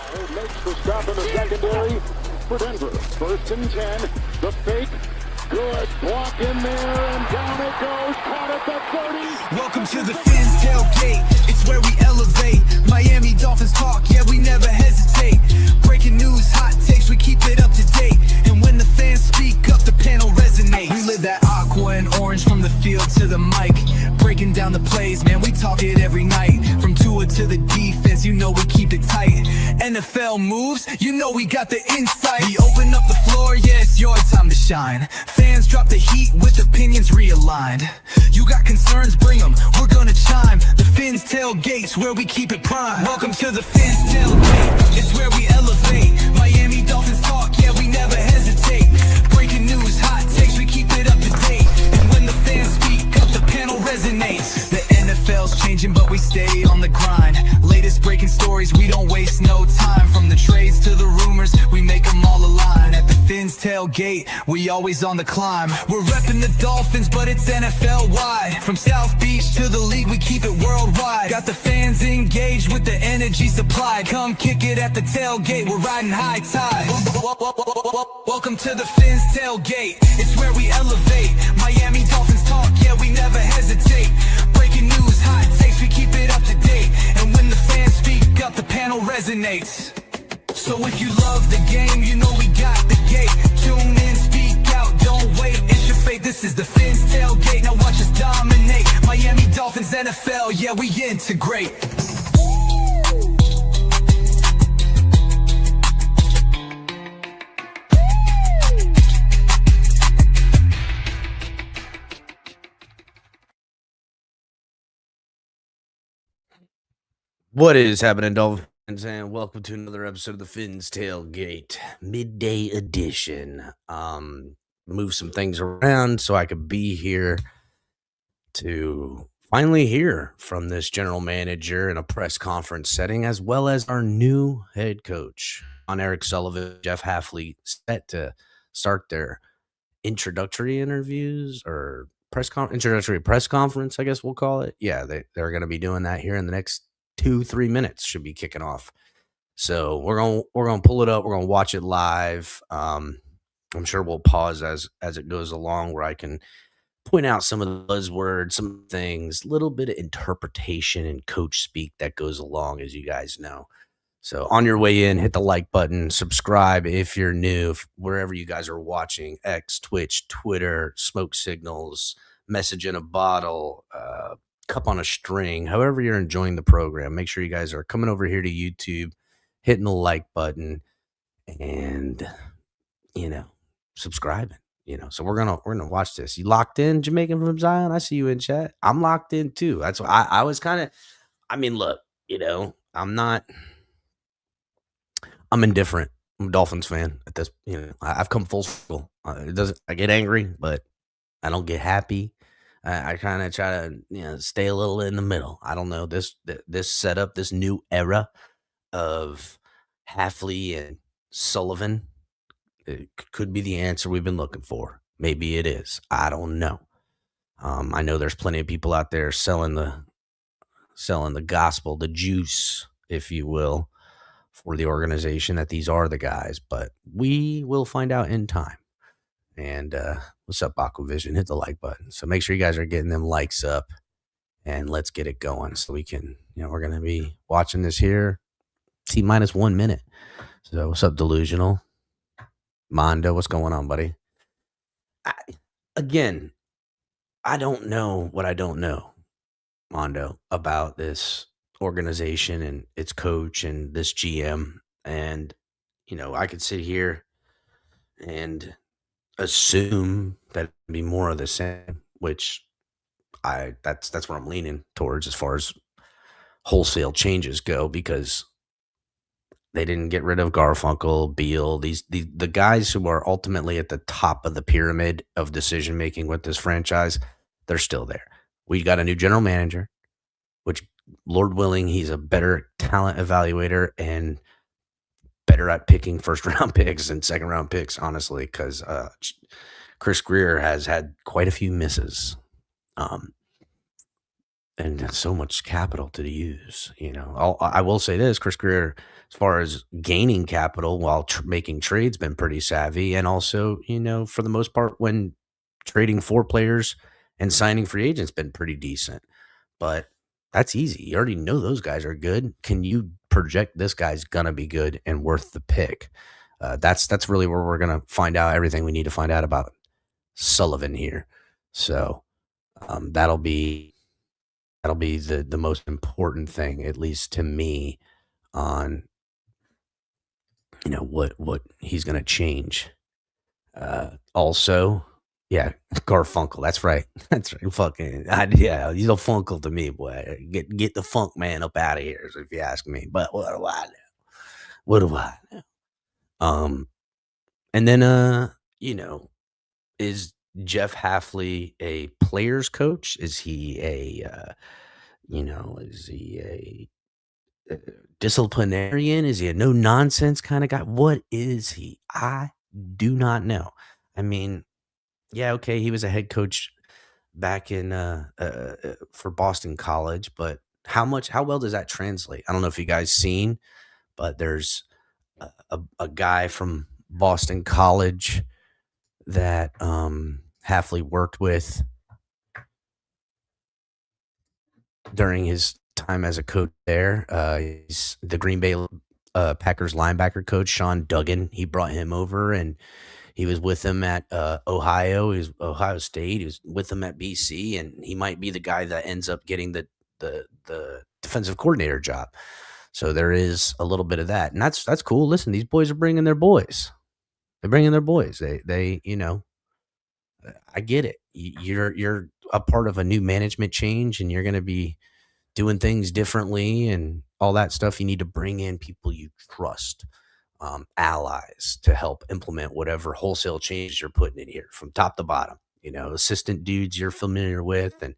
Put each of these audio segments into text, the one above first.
Makes the stop in the secondary for Denver. 1st and 10. The fake. Good block in there, and down it goes. Caught at the 30. Welcome to the Fins tailgate. It's where we elevate. Miami Dolphins talk, yeah, we never hesitate. Breaking news, hot takes, we keep it up to date. And when the fans speak up, the panel resonates. We live that aqua and orange from the field to the mic. Breaking down the plays, man, we talk it every night. From Tua to the defense, you know we keep it tight. NFL moves, you know we got the insight. We open up the floor, yeah, it's your time to shine. Fans drop the heat with opinions realigned. You got concerns, bring them, we're gonna chime. The Fins tailgate's where we keep it prime. Welcome to the Fins tailgate, it's where we elevate. Miami Dolphins talk, yeah, we never hesitate. Breaking news, hot takes, we keep it up to date. And when the fans speak up, the panel resonates. The NFL's changing, but we stay on the grind. Latest breaking stories, we don't waste no time. From the trades to the rumors, we make them all align. At the Fins tailgate, we always on the climb. We're repping the Dolphins, but it's NFL wide. From South Beach to the league, we keep it worldwide. Got the fans engaged with the energy supplied. Come kick it at the tailgate, we're riding high tide. Welcome to the Fins tailgate, it's where we elevate. Miami Dolphins talk, yeah, we never hesitate. Breaking news, hot takes, we keep it up to date. And when the fans speak up, the panel resonates. So if you love the game, you know we got the gate. Tune in, speak out, don't wait, it's your fate. This is the Fins tailgate, now watch us dominate. Miami Dolphins, NFL, yeah, we integrate. What is happening, Dolphins? And welcome to another episode of the Fins Tailgate Midday Edition. Move some things around so I could be here to finally hear from this general manager in a press conference setting, as well as our new head coach, Jon-Eric Sullivan, Jeff Hafley, set to start their introductory interviews or introductory press conference, I guess we'll call it. Yeah, they're going to be doing that here in the next 2-3 minutes. Should be kicking off. So we're gonna pull it up. We're gonna watch it live. I'm sure we'll pause as it goes along, where I can point out some of the buzzwords, some things, a little bit of interpretation and coach speak that goes along, as you guys know. So on your way in, hit the like button, subscribe if you're new, wherever you guys are watching, X, Twitch, Twitter, smoke signals, message in a bottle, cup on a string, however you're enjoying the program. Make sure you guys are coming over here to YouTube, hitting the like button, and subscribing. So we're gonna watch this. You locked in, Jamaican from Zion? I see you in chat. I'm locked in too. That's why I was kind of. I mean, look, I'm indifferent. I'm a Dolphins fan at this. I've come full circle. I get angry, but I don't get happy. I kind of try to stay a little in the middle. I don't know, this setup, this new era of Hafley and Sullivan, it could be the answer we've been looking for. Maybe it is. I don't know. I know there's plenty of people out there selling the gospel, the juice, if you will, for the organization that these are the guys. But we will find out in time. And what's up, Aquavision? Hit the like button. So make sure you guys are getting them likes up, and let's get it going so we can, we're going to be watching this here. T-minus 1 minute. So what's up, Delusional? Mondo, what's going on, buddy? I don't know what I don't know, Mondo, about this organization and its coach and this GM. And, I could sit here and assume that it'd be more of the same, which that's where I'm leaning towards as far as wholesale changes go, because they didn't get rid of Garfunkel, Beal, the guys who are ultimately at the top of the pyramid of decision making with this franchise. They're still there. We got a new general manager, which, Lord willing, he's a better talent evaluator and better at picking first-round picks and second-round picks, honestly, because Chris Greer has had quite a few misses. and so much capital to use. I will say this: Chris Greer, as far as gaining capital while making trades, been pretty savvy, and also, for the most part, when trading for players and signing free agents, been pretty decent. But that's easy. You already know those guys are good. Can you project this guy's gonna be good and worth the pick? That's really where we're gonna find out everything we need to find out about Sullivan here. So that'll be the most important thing, at least to me, on what he's gonna change. Also, yeah, Garfunkel. That's right. That's right. Yeah, he's a funkle to me, boy. Get the funk man up out of here, if you ask me. But what do I know? What do I know? And then is Jeff Hafley a player's coach? Is he a disciplinarian? Is he a no nonsense kind of guy? What is he? I do not know. I mean, yeah, okay, he was a head coach back in for Boston College, but how well does that translate? I don't know if you guys seen, but there's a guy from Boston College that Hafley worked with during his time as a coach there. He's the Green Bay Packers linebacker coach, Sean Duggan. He brought him over, and he was with him at Ohio. He was Ohio State. He was with him at BC, and he might be the guy that ends up getting the defensive coordinator job. So there is a little bit of that, and that's cool. Listen, these boys are bringing their boys. They're bringing their boys. They I get it. You're a part of a new management change, and you're going to be doing things differently and all that stuff. You need to bring in people you trust, allies, to help implement whatever wholesale changes you're putting in here from top to bottom. Assistant dudes you're familiar with and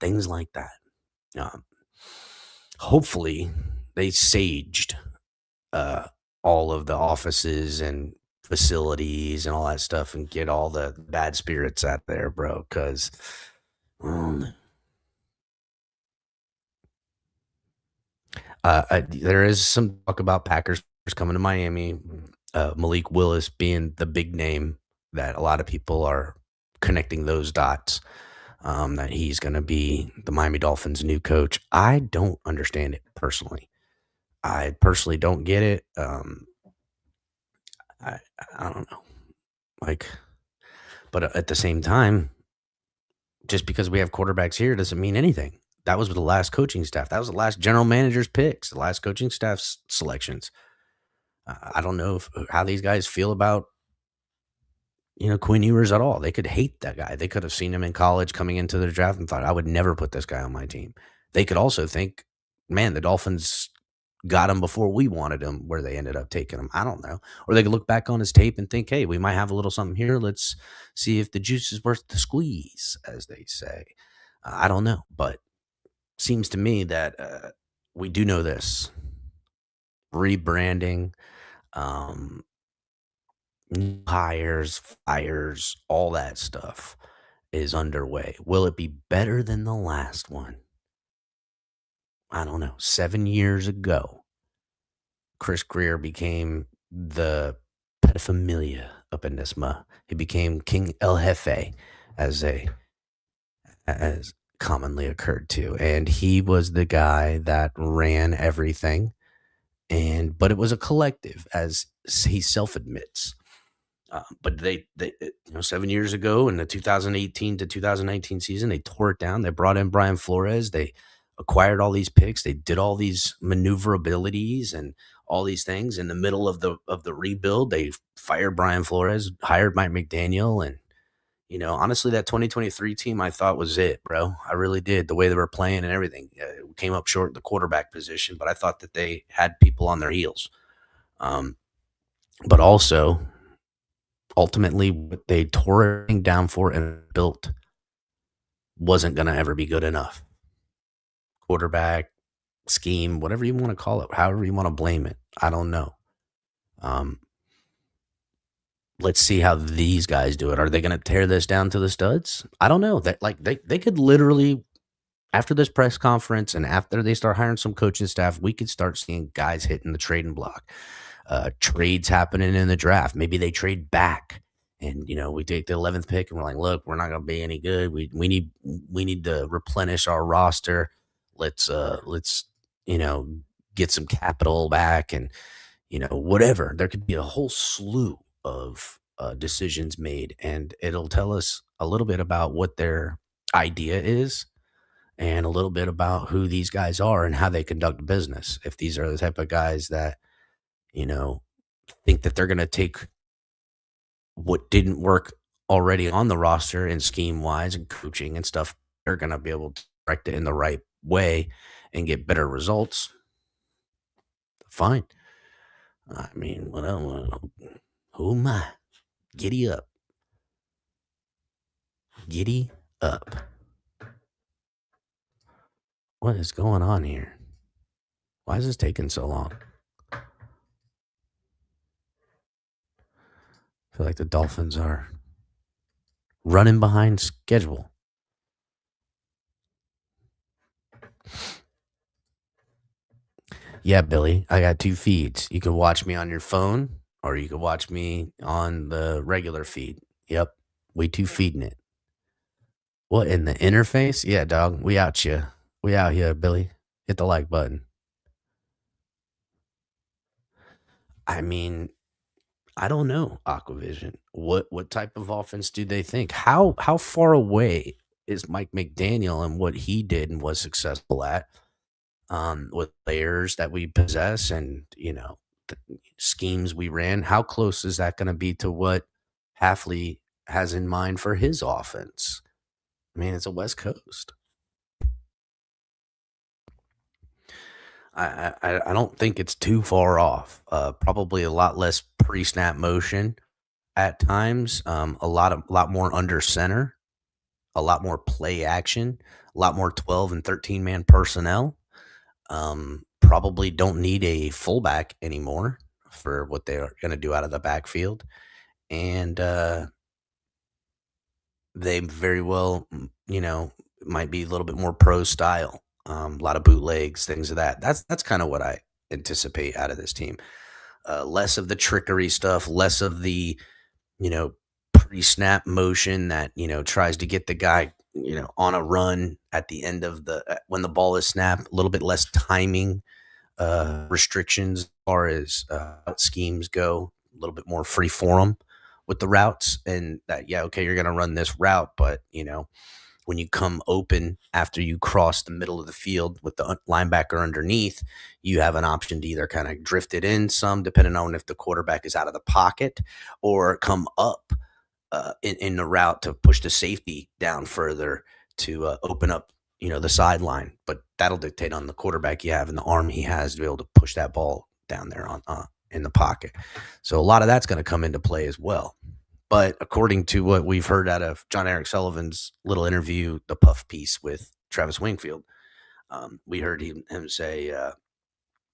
things like that. Hopefully, they saged all of the offices and facilities and all that stuff and get all the bad spirits out there, bro. Because there is some talk about Packers coming to Miami. Malik Willis being the big name that a lot of people are connecting those dots. That he's going to be the Miami Dolphins' new coach. I don't understand it personally. I personally don't get it. I don't know. But at the same time, just because we have quarterbacks here doesn't mean anything. That was the last coaching staff. That was the last general manager's picks, the last coaching staff's selections. I don't know how these guys feel about, Quinn Ewers at all. They could hate that guy. They could have seen him in college coming into the draft and thought, I would never put this guy on my team. They could also think, man, the Dolphins got him before we wanted him, where they ended up taking him. I don't know. Or they could look back on his tape and think, hey, we might have a little something here. Let's see if the juice is worth the squeeze, as they say. I don't know. But seems to me that we do know this. Rebranding, new hires, fires, all that stuff is underway. Will it be better than the last one? I don't know. 7 years ago, Chris Greer became the pedophilia up in this He became King El Jefe, as commonly occurred to. And he was the guy that ran everything. But it was a collective, as he self-admits. But they 7 years ago in the 2018 to 2019 season, they tore it down. They brought in Brian Flores. They acquired all these picks. They did all these maneuverabilities and all these things in the middle of the rebuild. They fired Brian Flores, hired Mike McDaniel, and honestly, that 2023 team I thought was it, bro. I really did. The way they were playing and everything, came up short in the quarterback position, but I thought that they had people on their heels. But also, ultimately, what they tore everything down for and built wasn't going to ever be good enough. Quarterback, scheme, whatever you want to call it, however you want to blame it. I don't know. Let's see how these guys do it. Are they going to tear this down to the studs? I don't know. That they could literally after this press conference and after they start hiring some coaching staff, we could start seeing guys hitting the trading block. Trades happening in the draft. Maybe they trade back, and we take the 11th pick, and we're like, look, we're not going to be any good. We need to replenish our roster. Let's get some capital back, and whatever. There could be a whole slew of decisions made, and it'll tell us a little bit about what their idea is and a little bit about who these guys are and how they conduct business. If these are the type of guys that, think that they're going to take what didn't work already on the roster and scheme wise and coaching and stuff, they're going to be able to direct it in the right way and get better results. Fine. I mean, who am I? Giddy up. Giddy up. What is going on here? Why is this taking so long? I feel like the Dolphins are running behind schedule. Yeah, Billy, I got 2 feeds. You can watch me on your phone or you can watch me on the regular feed. Yep, we 2 feeding it. What, in the interface? Yeah, dog, we out here. We out here, Billy. Hit the like button. I mean, I don't know, Aquavision. What type of offense do they think? How far away is Mike McDaniel and what he did and was successful at with players that we possess and the schemes we ran? How close is that going to be to what Hafley has in mind for his offense? I mean, it's a West Coast. I don't think it's too far off. Probably a lot less pre-snap motion at times. A lot more under center, a lot more play action, a lot more 12 and 13 man personnel. Probably don't need a fullback anymore for what they're going to do out of the backfield, and they very well, might be a little bit more pro style. A lot of bootlegs, things of that. That's kind of what I anticipate out of this team. Less of the trickery stuff, less of the, pre-snap motion that, tries to get the guy, on a run at the end of when the ball is snapped, a little bit less timing restrictions as far as schemes go, a little bit more free form with the routes, and that, okay, you're going to run this route, but, when you come open after you cross the middle of the field with the linebacker underneath, you have an option to either kind of drift it in some, depending on if the quarterback is out of the pocket, or come up in the route to push the safety down further to open up, the sideline. But that'll dictate on the quarterback you have and the arm he has to be able to push that ball down there on in the pocket. So a lot of that's going to come into play as well. But according to what we've heard out of Jon-Eric Sullivan's little interview, the puff piece with Travis Wingfield, we heard him say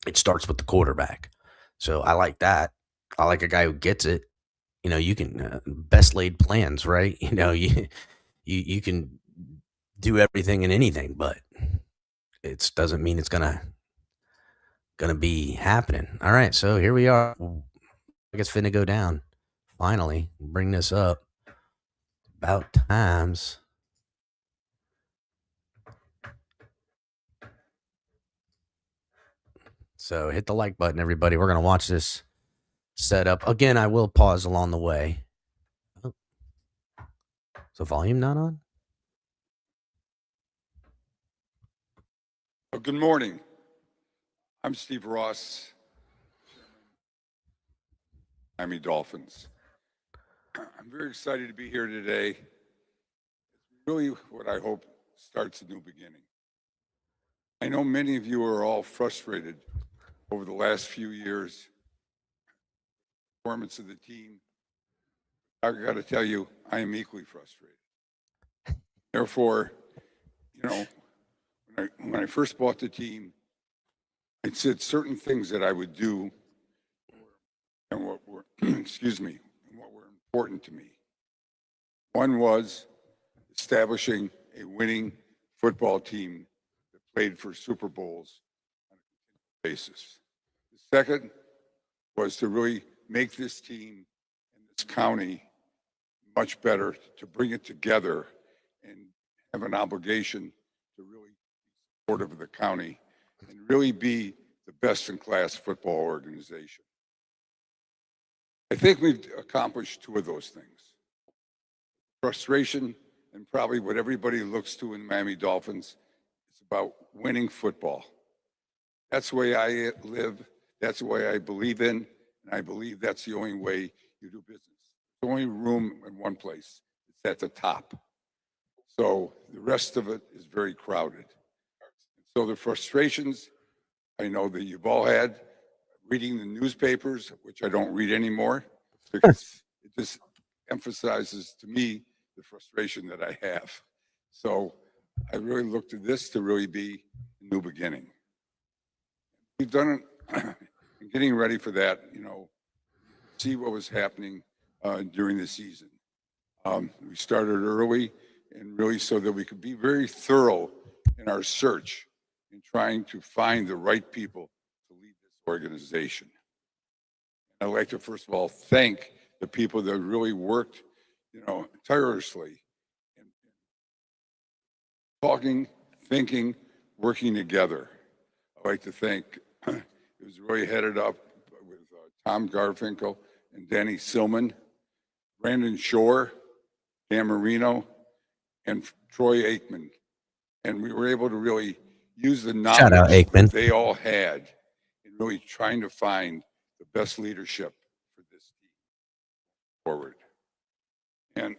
it starts with the quarterback. So I like that. I like a guy who gets it. You can best laid plans, right? You can do everything and anything, but it doesn't mean it's gonna be happening. All right, so here we are. I guess finna go down. Finally, bring this up. About times. So hit the like button, everybody. We're going to watch this set up. Again, I will pause along the way. Oh. Is the volume not on? Well, good morning. I'm Steve Ross, Miami Dolphins. I'm very excited to be here today. It's really what I hope starts a new beginning. I know many of you are all frustrated over the last few years. Performance of the team. I got to tell you, I am equally frustrated. Therefore, when I first bought the team, I said certain things that I would do and what were, what were important to me. One was establishing a winning football team played for Super Bowls on a basis. The second was to really make this team and this county much better, to bring it together and have an obligation to really be supportive of the county and really be the best in class football organization. I think we've accomplished two of those things. Frustration, and probably what everybody looks to in Miami Dolphins, is about winning football. That's the way I live. That's the way I believe in. And I believe that's the only way you do business. There's only room in one place. It's at the top. So the rest of it is very crowded. So the frustrations, I know that you've all had, reading the newspapers, which I don't read anymore, because it just emphasizes to me the frustration that I have. So I really look to this to really be a new beginning. We've done it in getting ready for that, see what was happening during the season. We started early and really so that we could be very thorough in our search in trying to find the right people to lead this organization. I'd like to first of all thank the people that really worked, tirelessly in talking, thinking, working together. I'd like to thank, it was really headed up with Tom Garfinkel and Danny Silman, Brandon Shore, Dan Marino, and Troy Aikman. And we were able to really use the knowledge that they all had in really trying to find the best leadership for this team forward. And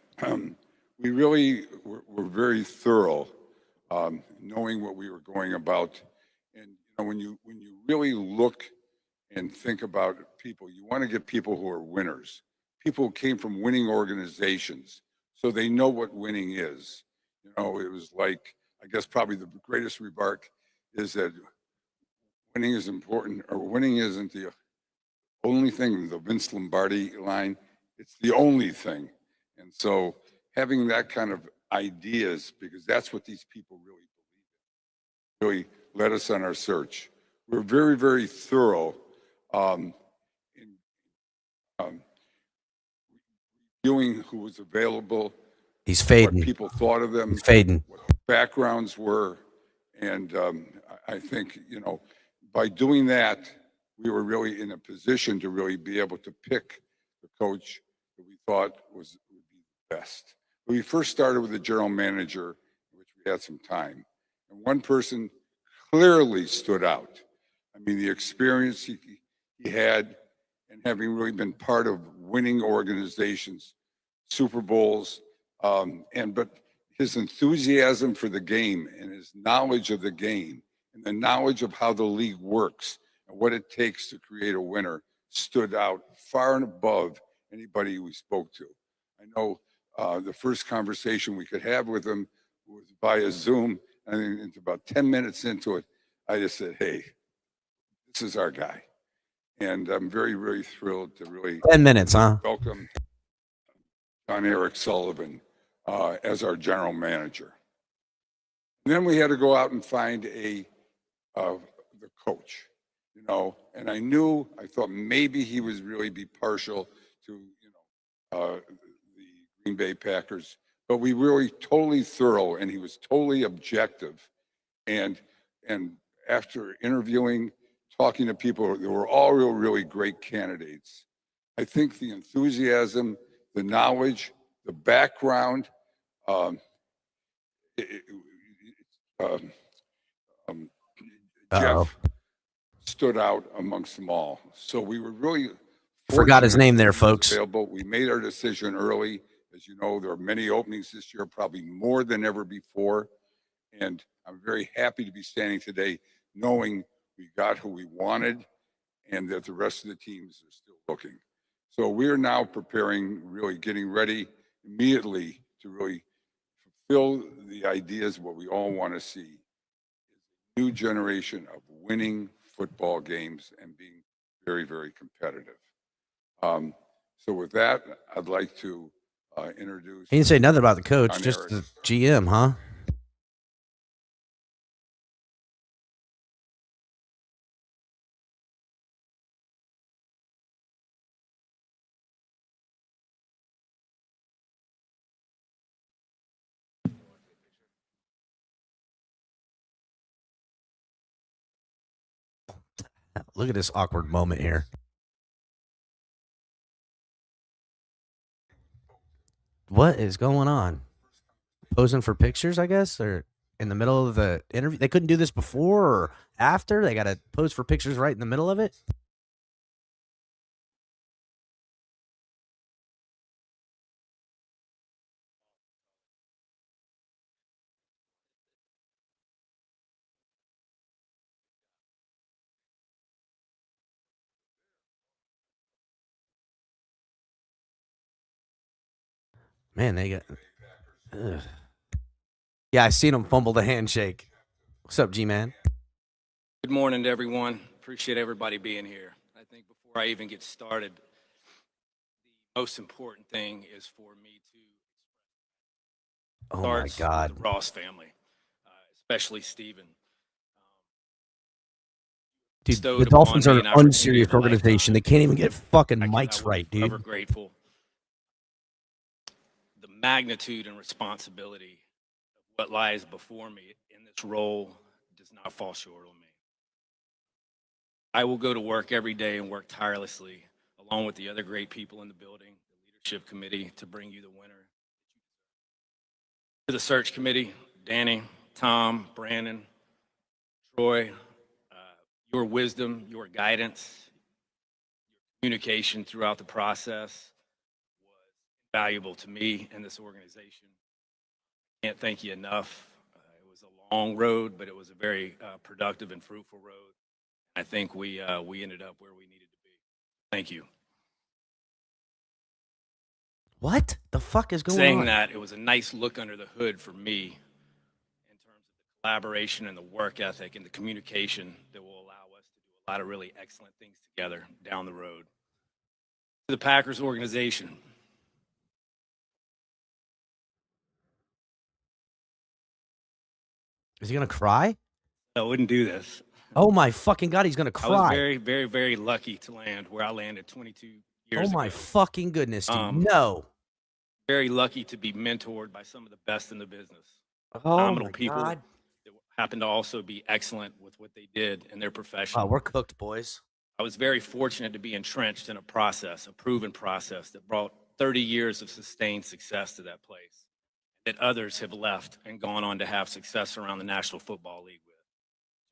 we really were very thorough, knowing what we were going about. And when you really look and think about people, you want to get people who are winners, people who came from winning organizations, so they know what winning is. It was like, I guess probably the greatest remark is that winning is important, or winning isn't the only thing, the Vince Lombardi line, it's the only thing. And so having that kind of ideas, because that's what these people really believe in, really led us on our search. We're very, very thorough in viewing who was available. He's fading. What people thought of them. He's fading. What backgrounds were. And I think, by doing that, we were really in a position to really be able to pick the coach that we thought would be the best. When we first started with the general manager, which we had some time, and one person clearly stood out. I mean, the experience he had, and having really been part of winning organizations, Super Bowls, but his enthusiasm for the game and his knowledge of the game and the knowledge of how the league works and what it takes to create a winner stood out far and above anybody we spoke to. I know the first conversation we could have with him was via Zoom. And it's about 10 minutes into it, I just said, hey, this is our guy. And I'm very, very thrilled to really 10 minutes, huh? welcome Jon-Eric Sullivan as our general manager. And then we had to go out and find the coach, and I thought maybe he was really be partial to, the Green Bay Packers, but we really totally thorough, and he was totally objective. And after interviewing, talking to people, they were all really great candidates. I think the enthusiasm, the knowledge, the background, Jeff stood out amongst them all. So we were really forgot his name there, folks. Available. We made our decision early. As you know, there are many openings this year, probably more than ever before. And I'm very happy to be standing today knowing we got who we wanted and that the rest of the teams are still looking. So we are now preparing, really getting ready immediately to really fulfill the ideas, what we all want to see. New generation of winning football games and being very, very competitive. So with that, I'd like to introduce. He didn't say nothing about the coach, Jon-Eric. just the GM, huh? Look at this awkward moment here. What is going on? Posing for pictures, I guess, or in the middle of the interview? They couldn't do this before or after? They got to pose for pictures right in the middle of it? Man, they got. Ugh. Yeah, I seen him fumble the handshake. What's up, G-Man? Good morning to everyone. Appreciate everybody being here. I think before I even get started, the most important thing is for me to Oh my start God, with the Ross family, especially Stephen. dude! Bestowed The Dolphins upon are me an an unserious opportunity of a organization. They lifetime. can't even get fucking I mics will be right, forever dude. grateful. The magnitude and responsibility of what lies before me in this role does not fall short on me. I will go to work every day and work tirelessly, along with the other great people in the building, the leadership committee, to bring you the winner. To the search committee, Danny, Tom, Brandon, Troy, your wisdom, your guidance, your communication throughout the process was valuable to me and this organization. Can't thank you enough. It was a long road, but it was a very productive and fruitful road. I think we ended up where we needed to be. Thank you. What the fuck is going Saying on? that, it was a nice look under the hood for me in terms of the collaboration and the work ethic and the communication that will allow us to do a lot of really excellent things together down the road. To the Packers organization, Is he gonna cry? I wouldn't do this. Oh my fucking God, he's gonna I was cry. very, very, very lucky to land where I landed 22 Oh years my ago. fucking goodness, dude. Um, No. Very lucky to be mentored by some of the best in the business. Oh Phenomenal my people God. that happen to also be excellent with what they did in their profession. Oh, we're cooked, boys. I was very fortunate to be entrenched in a process, a proven process that brought 30 years of sustained success to that place, that others have left and gone on to have success around the National Football League with.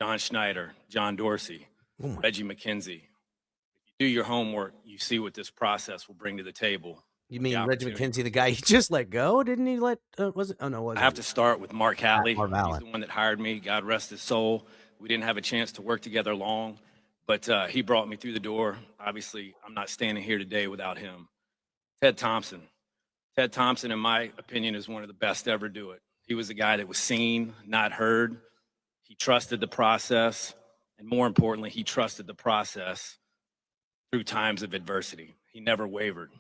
John Schneider, John Dorsey, Oh my. Reggie McKenzie. If you do your homework, you see what this process will bring to the table. You The mean Reggie opportunity. McKenzie, the guy he just let go? Didn't he let? Was it? Oh no, was I have to start with Mark Hafley. Marv He's Allen. the one that hired me. God rest his soul. We didn't have a chance to work together long, but he brought me through the door. Obviously, I'm not standing here today without him. Ted Thompson. Ted Thompson, in my opinion, is one of the best to ever do it. He was a guy that was seen, not heard. He trusted the process, and more importantly, he trusted the process through times of adversity. He never wavered.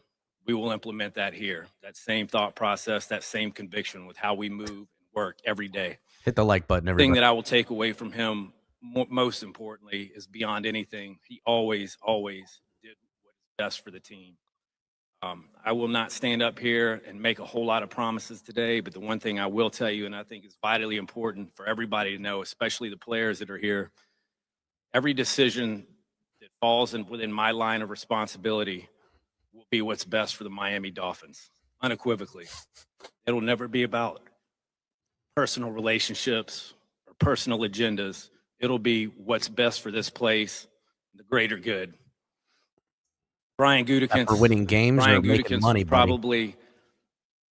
We will implement that here. That same thought process, that same conviction with how we move and work every day. Hit the like button, The thing everybody. that I will take away from him, most importantly, is beyond anything, he always, always did what is best for the team. I will not stand up here and make a whole lot of promises today, but the one thing I will tell you, and I think is vitally important for everybody to know, especially the players that are here, every decision that falls within my line of responsibility will be what's best for the Miami Dolphins, unequivocally. It'll never be about personal relationships or personal agendas. It'll be what's best for this place, the greater good. Brian Gutekunst. For winning games or making money, buddy? Probably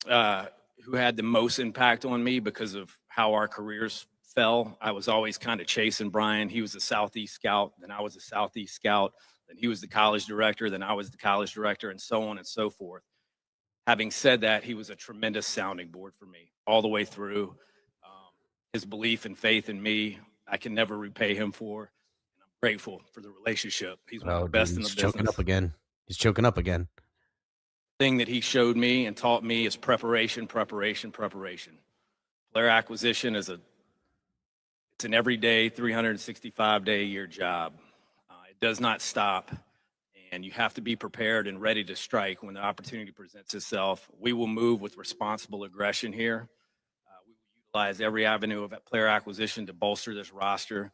who had the most impact on me because of how our careers fell. I was always kind of chasing Brian. He was a Southeast scout, then I was a Southeast scout, then he was the college director, then I was the college director, and so on and so forth. Having said that, he was a tremendous sounding board for me all the way through. His belief and faith in me, I can never repay him for. And I'm grateful for the relationship. He's one of the best in the He's choking business. up again. He's choking up again. Thing that he showed me and taught me is preparation, preparation, preparation. Player acquisition is it's an everyday 365-day a year job. It does not stop, and you have to be prepared and ready to strike when the opportunity presents itself. We will move with responsible aggression here. We will utilize every avenue of player acquisition to bolster this roster. And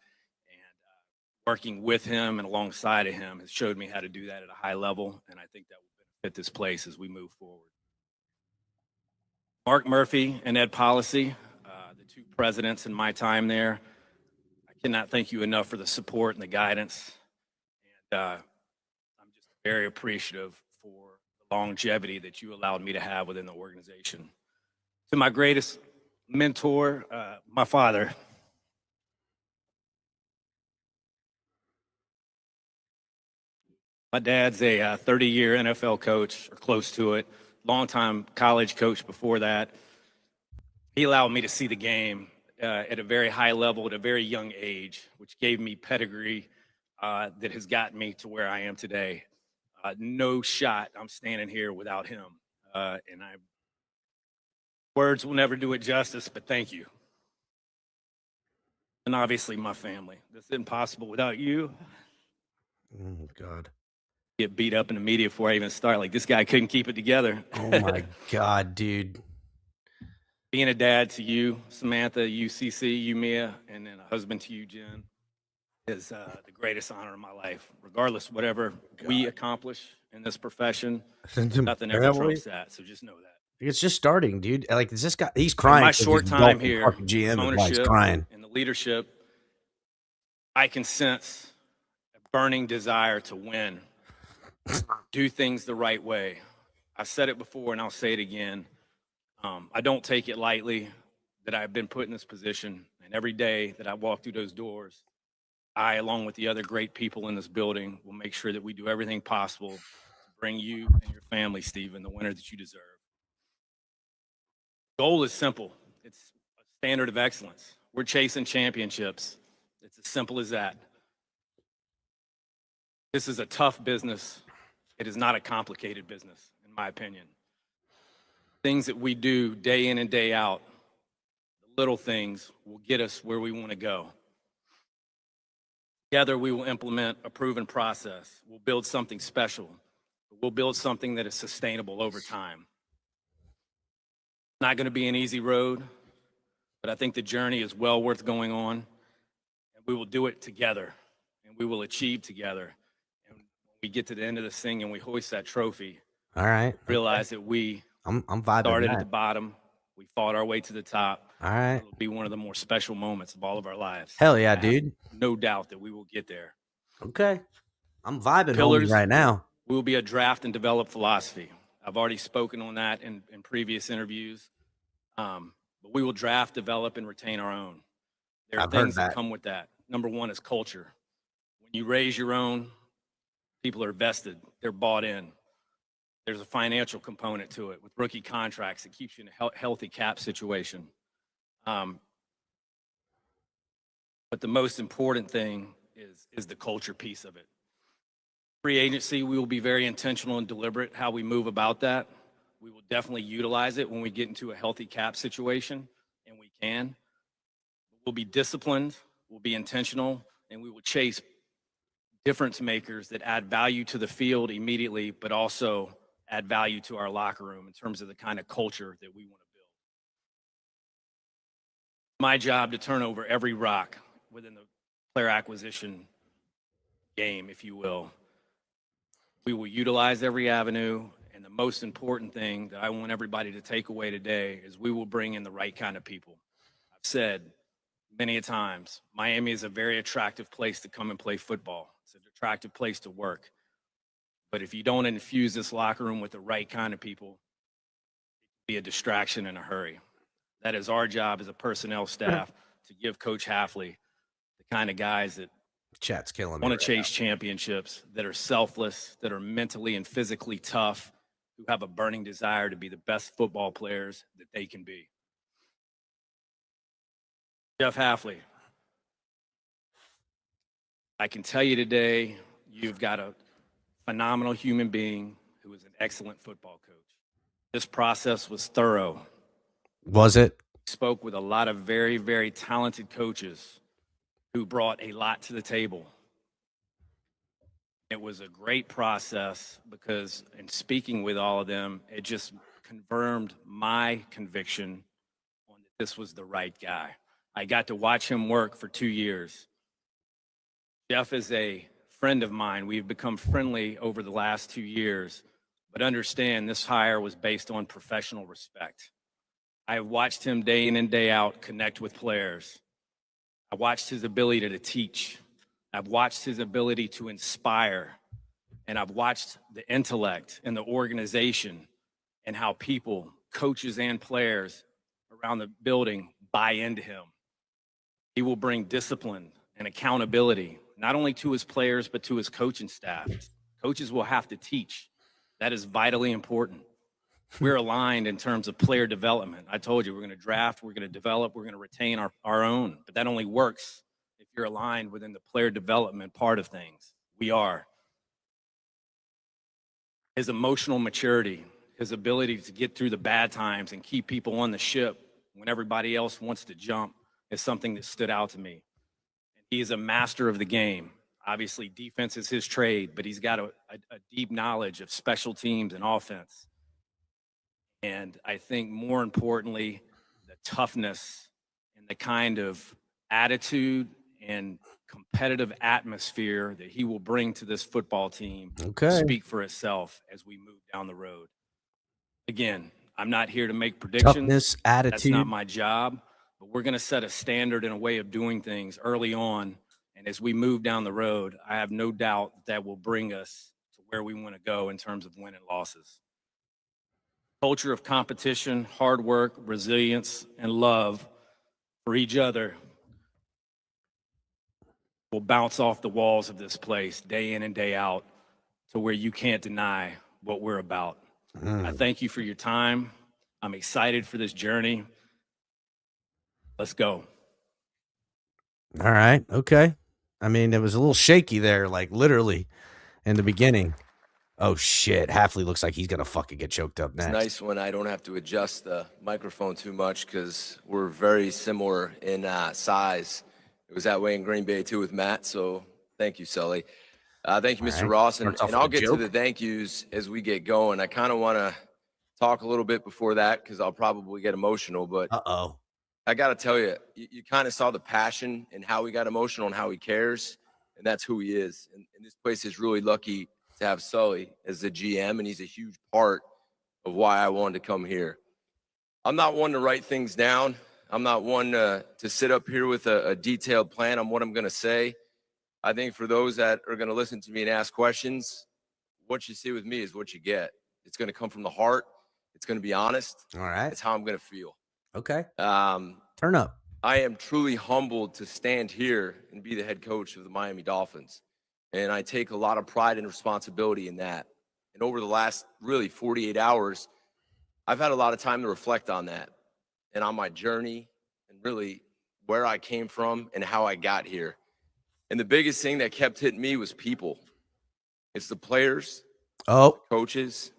working with him and alongside of him has showed me how to do that at a high level, and I think that will benefit this place as we move forward. Mark Murphy and Ed Policy, the two presidents in my time there, I cannot thank you enough for the support and the guidance. And I'm just very appreciative for the longevity that you allowed me to have within the organization. To my greatest mentor, my father. My dad's a 30-year NFL coach, or close to it, longtime college coach before that. He allowed me to see the game at a very high level at a very young age, which gave me pedigree that has gotten me to where I am today. No shot I'm standing here without him. Words will never do it justice, but thank you. And obviously my family. This isn't possible without you. Oh, God. Get beat up in the media before I even start. Like, this guy couldn't keep it together. Oh, my God, dude. Being a dad to you, Samantha, you, CC, you, Mia, and then a husband to you, Jen, is the greatest honor in my life. Regardless, whatever we accomplish in this profession, nothing ever trumps that. So just know that. It's just starting, dude. Like, is this guy? He's crying. In my short time here, GM ownership is crying. and the leadership, I can sense a burning desire to win, do things the right way. I've said it before and I'll say it again. I don't take it lightly that I've been put in this position, and every day that I walk through those doors, I, along with the other great people in this building, will make sure that we do everything possible to bring you and your family, Stephen, the winner that you deserve. The goal is simple. It's a standard of excellence. We're chasing championships. It's as simple as that. This is a tough business. It is not a complicated business, in my opinion. Things that we do day in and day out, the little things will get us where we want to go. Together, we will implement a proven process. We'll build something special. We'll build something that is sustainable over time. It's not going to be an easy road, but I think the journey is well worth going on, and we will do it together, and we will achieve together. And when we get to the end of this thing and we hoist that trophy, all right, realize that we I'm vibing. Started at the bottom. We fought our way to the top. All right. It'll be one of the more special moments of all of our lives. Hell yeah, dude. No doubt that we will get there. Okay. I'm vibing Pillars right now. We will be a draft and develop philosophy. I've already spoken on that in previous interviews. But we will draft, develop, and retain our own. There are things that come with that. Number one is culture. When you raise your own, people are vested. They're bought in. There's a financial component to it with rookie contracts. It keeps you in a healthy cap situation. But the most important thing is the culture piece of it. Free agency, we will be very intentional and deliberate how we move about that. We will definitely utilize it when we get into a healthy cap situation, and we can. We'll be disciplined, we'll be intentional, and we will chase difference makers that add value to the field immediately, but also add value to our locker room in terms of the kind of culture that we want to build. My job to turn over every rock within the player acquisition game, if you will. We will utilize every avenue, and the most important thing that I want everybody to take away today is we will bring in the right kind of people. I've said many a times, Miami is a very attractive place to come and play football. It's an attractive place to work. But if you don't infuse this locker room with the right kind of people, it can be a distraction in a hurry. That is our job as a personnel staff to give Coach Hafley the kind of guys that Chat's killing me want to chase championships, that are selfless, that are mentally and physically tough, who have a burning desire to be the best football players that they can be. Jeff Hafley, I can tell you today, you've got a phenomenal human being who is an excellent football coach. This process was thorough. Was it? Spoke with a lot of very, very talented coaches who brought a lot to the table. It was a great process because in speaking with all of them, it just confirmed my conviction on that this was the right guy. I got to watch him work for 2 years. Jeff is a friend of mine. We've become friendly over the last 2 years, but understand this hire was based on professional respect. I have watched him day in and day out connect with players. I watched his ability to teach. I've watched his ability to inspire. And I've watched the intellect and the organization and how people, coaches and players around the building buy into him. He will bring discipline and accountability, not only to his players, but to his coaching staff. Coaches will have to teach. That is vitally important. We're aligned in terms of player development. I told you, we're going to draft, we're going to develop, we're going to retain our own. But that only works if you're aligned within the player development part of things. We are. His emotional maturity, his ability to get through the bad times and keep people on the ship when everybody else wants to jump is something that stood out to me. He is a master of the game. Obviously, defense is his trade, but he's got a deep knowledge of special teams and offense. And I think more importantly, the toughness and the kind of attitude and competitive atmosphere that he will bring to this football team speak for itself as we move down the road. Again, I'm not here to make predictions. Toughness, attitude. That's not my job. But we're going to set a standard and a way of doing things early on. And as we move down the road, I have no doubt that will bring us to where we want to go in terms of winning losses. Culture of competition, hard work, resilience, and love for each other will bounce off the walls of this place day in and day out to where you can't deny what we're about. I thank you for your time. I'm excited for this journey. Let's go. All right. Okay. I mean, it was a little shaky there, like literally in the beginning. Oh, shit. Hafley looks like he's going to fucking get choked up next. It's nice when I don't have to adjust the microphone too much because we're very similar in size. It was that way in Green Bay, too, with Matt. So thank you, Sully. Thank you, Mr. right. Ross. And Starts off I'll with a get to joke. the thank yous as we get going. I kind of want to talk a little bit before that because I'll probably get emotional. But Uh-oh. I got to tell you, you kind of saw the passion and how he got emotional and how he cares. And that's who he is. And this place is really lucky to have Sully as the GM, and he's a huge part of why I wanted to come here. I'm not one to write things down. I'm not one to sit up here with a detailed plan on what I'm going to say. I think for those that are going to listen to me and ask questions, what you see with me is what you get. It's going to come from the heart. It's going to be honest. All right. It's how I'm going to feel. Okay. Turn up. I am truly humbled to stand here and be the head coach of the Miami Dolphins. And I take a lot of pride and responsibility in that. And over the last really 48 hours, I've had a lot of time to reflect on that and on my journey and really where I came from and how I got here. And the biggest thing that kept hitting me was people. It's the players, coaches,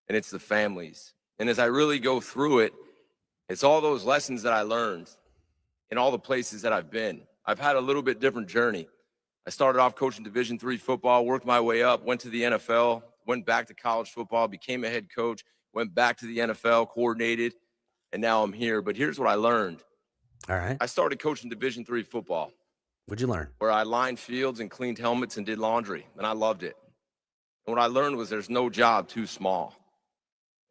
and it's the families. And as I really go through it, it's all those lessons that I learned in all the places that I've been. I've had a little bit different journey. I started off coaching Division III football, worked my way up, went to the NFL, went back to college football, became a head coach, went back to the NFL, coordinated, and now I'm here. But here's what I learned. All right. I started coaching Division III football. What'd you learn? Where I lined fields and cleaned helmets and did laundry, and I loved it. And what I learned was there's no job too small.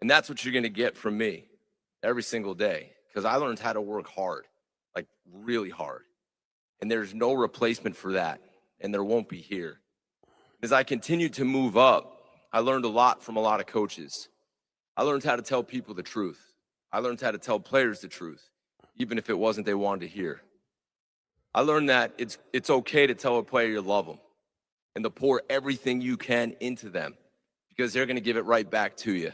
And that's what you're going to get from me every single day, because I learned how to work hard, like really hard. And there's no replacement for that, and there won't be here. As I continued to move up, I learned a lot from a lot of coaches. I learned how to tell people the truth. I learned how to tell players the truth, even if it wasn't they wanted to hear. I learned that it's okay to tell a player you love them and to pour everything you can into them because they're going to give it right back to you.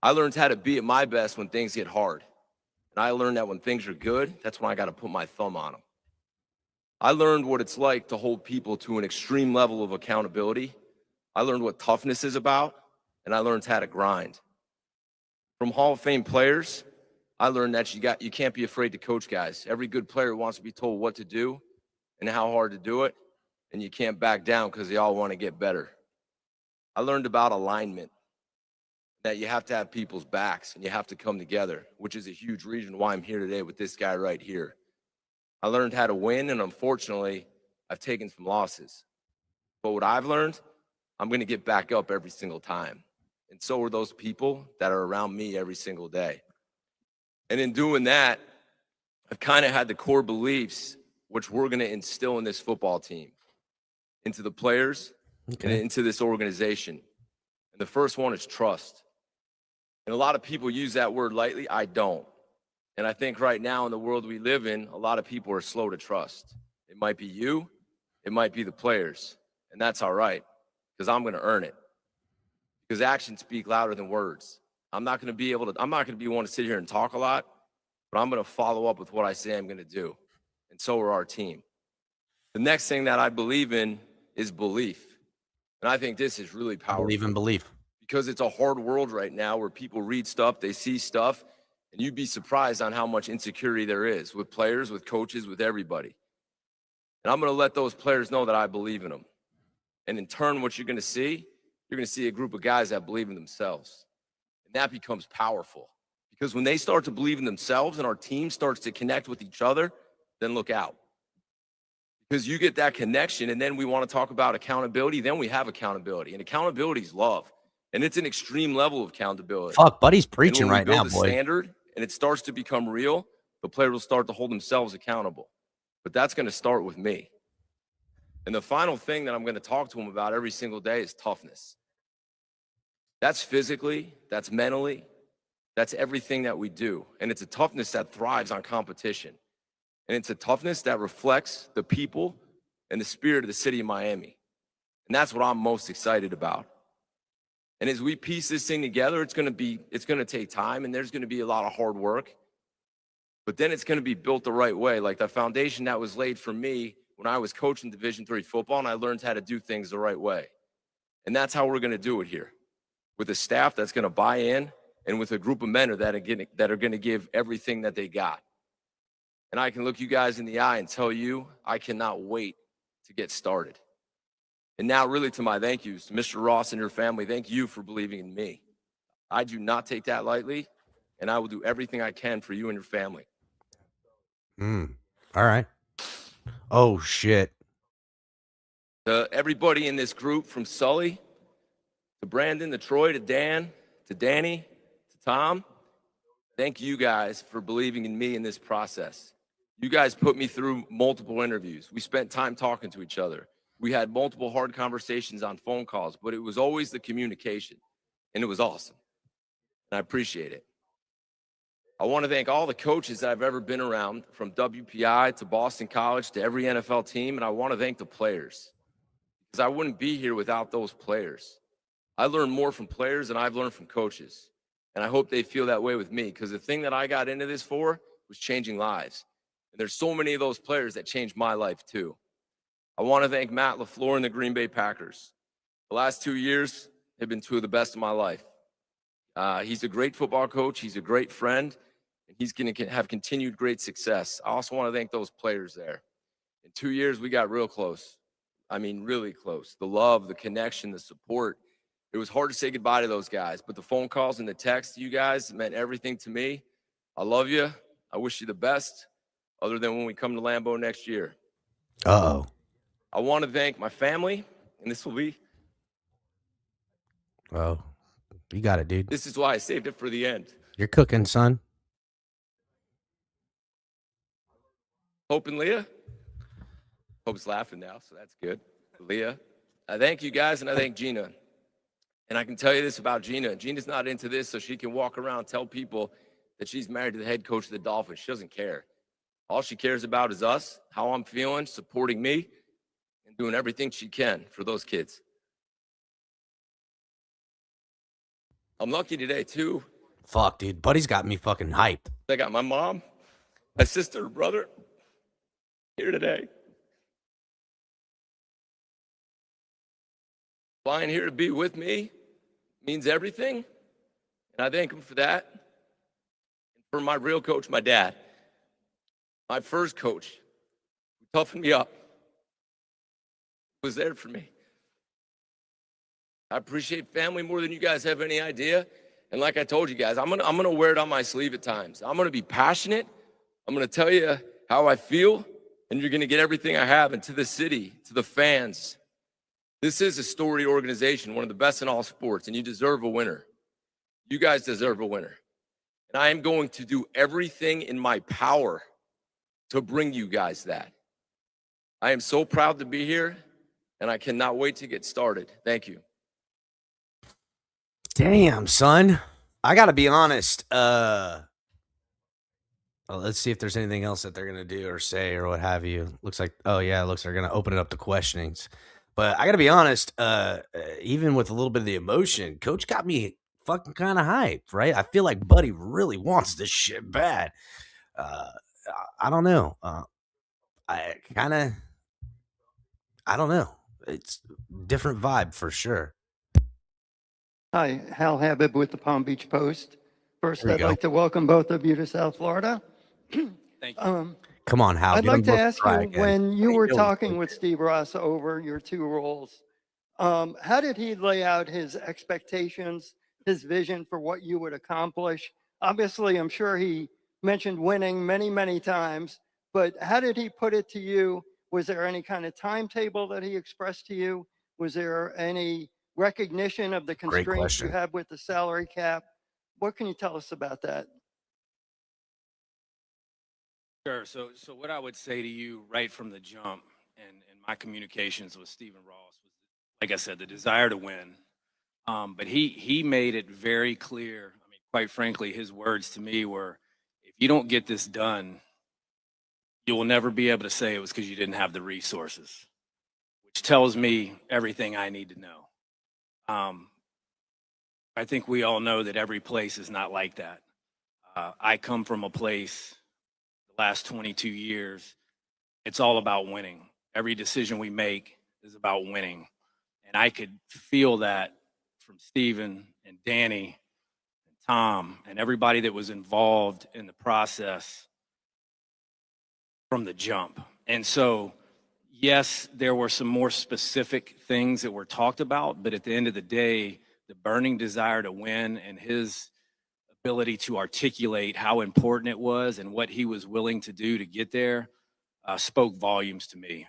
I learned how to be at my best when things get hard. And I learned that when things are good, that's when I got to put my thumb on them. I learned what it's like to hold people to an extreme level of accountability. I learned what toughness is about, and I learned how to grind. From Hall of Fame players, I learned that you can't be afraid to coach guys. Every good player wants to be told what to do and how hard to do it, and you can't back down because they all want to get better. I learned about alignment, that you have to have people's backs and you have to come together, which is a huge reason why I'm here today with this guy right here. I learned how to win, and unfortunately, I've taken some losses. But what I've learned, I'm going to get back up every single time. And so are those people that are around me every single day. And in doing that, I've kind of had the core beliefs which we're going to instill in this football team, into the players, and into this organization. And the first one is trust. And a lot of people use that word lightly. I don't. And I think right now in the world we live in, a lot of people are slow to trust. It might be you, it might be the players. And that's all right, because I'm going to earn it. Because actions speak louder than words. I'm not going to be one to sit here and talk a lot, but I'm going to follow up with what I say I'm going to do. And so are our team. The next thing that I believe in is belief. And I think this is really powerful. Believe in belief. Because it's a hard world right now where people read stuff, they see stuff, and you'd be surprised on how much insecurity there is with players, with coaches, with everybody. And I'm going to let those players know that I believe in them. And in turn, what you're going to see a group of guys that believe in themselves. And that becomes powerful. Because when they start to believe in themselves and our team starts to connect with each other, then look out. Because you get that connection, and then we want to talk about accountability, then we have accountability. And accountability is love. And it's an extreme level of accountability. Fuck, Buddy's preaching right now, boy. Standard, and it starts to become real, the player will start to hold themselves accountable. But that's going to start with me. And the final thing that I'm going to talk to them about every single day is toughness. That's physically, that's mentally, that's everything that we do. And it's a toughness that thrives on competition. And it's a toughness that reflects the people and the spirit of the city of Miami. And that's what I'm most excited about. And as we piece this thing together, it's going to take time, and there's going to be a lot of hard work. But then it's going to be built the right way. Like the foundation that was laid for me when I was coaching Division III football, and I learned how to do things the right way. And that's how we're going to do it here, with a staff that's going to buy in, and with a group of men that are going to give everything that they got. And I can look you guys in the eye and tell you, I cannot wait to get started. And now really to my thank yous, to Mr. Ross and your family, thank you for believing in me. I do not take that lightly, and I will do everything I can for you and your family. All right. Oh, shit. To everybody in this group, from Sully to Brandon, to Troy, to Dan, to Danny, to Tom, thank you guys for believing in me in this process. You guys put me through multiple interviews. We spent time talking to each other. We had multiple hard conversations on phone calls, but it was always the communication, and it was awesome. And I appreciate it. I want to thank all the coaches that I've ever been around, from WPI to Boston College to every NFL team, and I want to thank the players, because I wouldn't be here without those players. I learned more from players than I've learned from coaches, and I hope they feel that way with me, because the thing that I got into this for was changing lives. And there's so many of those players that changed my life too. I want to thank Matt LaFleur and the Green Bay Packers. The last 2 years have been two of the best of my life. He's a great football coach. He's a great friend, and he's going to have continued great success. I also want to thank those players there. In 2 years, we got real close. I mean, really close. The love, the connection, the support. It was hard to say goodbye to those guys, but the phone calls and the texts, you guys, meant everything to me. I love you. I wish you the best, other than when we come to Lambeau next year. Uh-oh. I want to thank my family, and this will be. Oh, you got it, dude. This is why I saved it for the end. You're cooking, son. Hope and Leah. Hope's laughing now, so that's good. Leah. I thank you guys, and I thank Gina. And I can tell you this about Gina. Gina's not into this, so she can walk around and tell people that she's married to the head coach of the Dolphins. She doesn't care. All she cares about is us, how I'm feeling, supporting me, and doing everything she can for those kids. I'm lucky today, too. Fuck, dude. Buddy's got me fucking hyped. I got my mom, my sister, brother here today. Flying here to be with me means everything, and I thank him for that. And for my real coach, my dad, my first coach, who toughened me up, was there for me. I appreciate family more than you guys have any idea. And like I told you guys, I'm gonna wear it on my sleeve at times. I'm gonna be passionate. I'm gonna tell you how I feel, and you're going to get everything I have. And to the city, to the fans, this is a storied organization, one of the best in all sports, and you deserve a winner. You guys deserve a winner. And I am going to do everything in my power to bring you guys that. I am so proud to be here, and I cannot wait to get started. Thank you. Damn, son. I gotta be honest. Well, let's see if there's anything else that they're gonna do or say or what have you. Looks like, oh yeah, it looks like they're gonna open it up to questionings. But I gotta be honest. Even with a little bit of the emotion, Coach got me fucking kind of hyped, right? I feel like Buddy really wants this shit bad. I don't know. I don't know. It's different vibe for sure. Hi, Hal Habib with the Palm Beach Post. First, There you I'd go. like to welcome both of you to South Florida. Thank you. Come on, Hal. I'd get 'em like to both ask try you, again. when you How were doing, talking Coach? with Steve Ross over your two roles, how did he lay out his expectations, his vision for what you would accomplish? Obviously, I'm sure he mentioned winning many, many times, but how did he put it to you? Was there any kind of timetable that he expressed to you? Was there any recognition of the Great constraints you question. have with the salary cap? What can you tell us about that? Sure. So what I would say to you right from the jump and my communications with Stephen Ross was, like I said, the desire to win. But he made it very clear. I mean, quite frankly, his words to me were, if you don't get this done, you will never be able to say it was because you didn't have the resources, which tells me everything I need to know. I think we all know that every place is not like that. I come from a place, the last 22 years, it's all about winning. Every decision we make is about winning. And I could feel that from Steven and Danny and Tom and everybody that was involved in the process from the jump. And so, yes, there were some more specific things that were talked about, but at the end of the day, the burning desire to win and his ability to articulate how important it was and what he was willing to do to get there spoke volumes to me.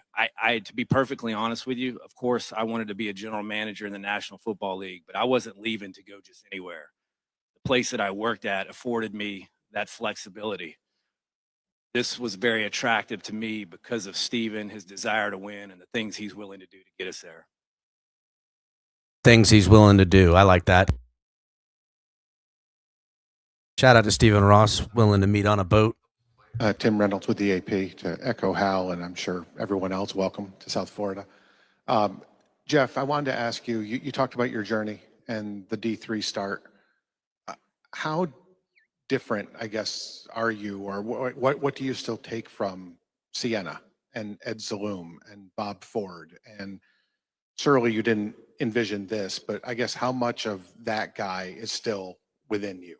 To be perfectly honest with you, of course, I wanted to be a general manager in the National Football League, but I wasn't leaving to go just anywhere. The place that I worked at afforded me that flexibility. This was very attractive to me because of Steven, his desire to win, and the things he's willing to do to get us there. Things he's willing to do. I like that. Shout out to Stephen Ross, willing to meet on a boat. Tim Reynolds with the AP, to echo Hal, and I'm sure everyone else, welcome to South Florida. Jeff, I wanted to ask you, you talked about your journey and the D3 start. How different, I guess, are you, or what do you still take from Sienna and Ed Zaloom and Bob Ford? And surely you didn't envision this, but I guess how much of that guy is still within you?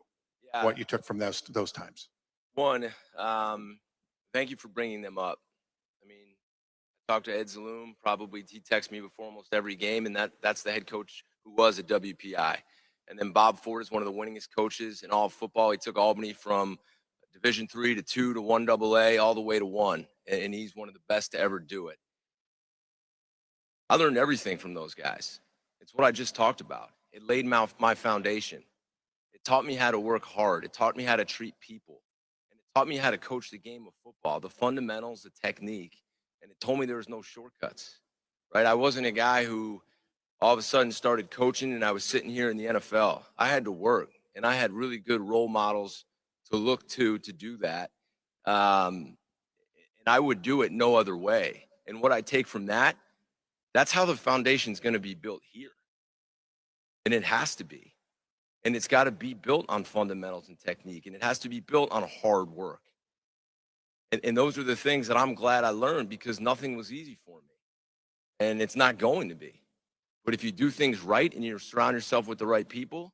Yeah. What you took from those times? One, thank you for bringing them up. I mean, I talked to Ed Zaloom, probably he texts me before almost every game, and that's the head coach who was at WPI. And then Bob Ford is one of the winningest coaches in all of football. He took Albany from Division III to II to 1AA all the way to 1, and he's one of the best to ever do it. I learned everything from those guys. It's what I just talked about. It laid my foundation. It taught me how to work hard. It taught me how to treat people. And it taught me how to coach the game of football, the fundamentals, the technique. And it told me there was no shortcuts, right? I wasn't a guy who all of a sudden started coaching and I was sitting here in the NFL. I had to work, and I had really good role models to look to do that. And I would do it no other way. And what I take from that, that's how the foundation's going to be built here. And it has to be. And it's got to be built on fundamentals and technique, and it has to be built on hard work. And those are the things that I'm glad I learned, because nothing was easy for me. And it's not going to be. But if you do things right and you surround yourself with the right people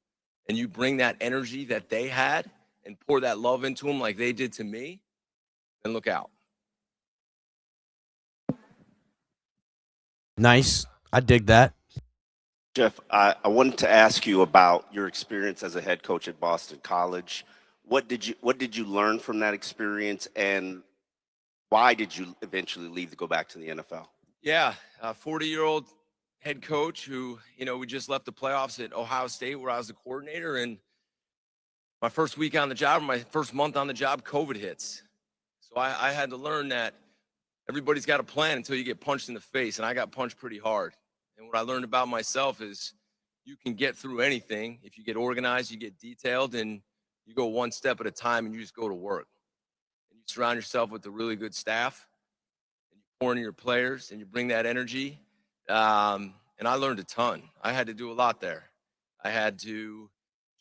and you bring that energy that they had and pour that love into them like they did to me, then look out. Nice. I dig that. Jeff, I wanted to ask you about your experience as a head coach at Boston College. What did you learn from that experience, and why did you eventually leave to go back to the NFL? Yeah, a 40-year-old head coach who, we just left the playoffs at Ohio State where I was the coordinator. And my first week on the job, or my first month on the job, COVID hits. So I had to learn that everybody's got a plan until you get punched in the face. And I got punched pretty hard. And what I learned about myself is you can get through anything if you get organized, you get detailed, and you go one step at a time and you just go to work. And you surround yourself with a really good staff, and you pour into your players, and you bring that energy. And I learned a ton. I had to do a lot there. I had to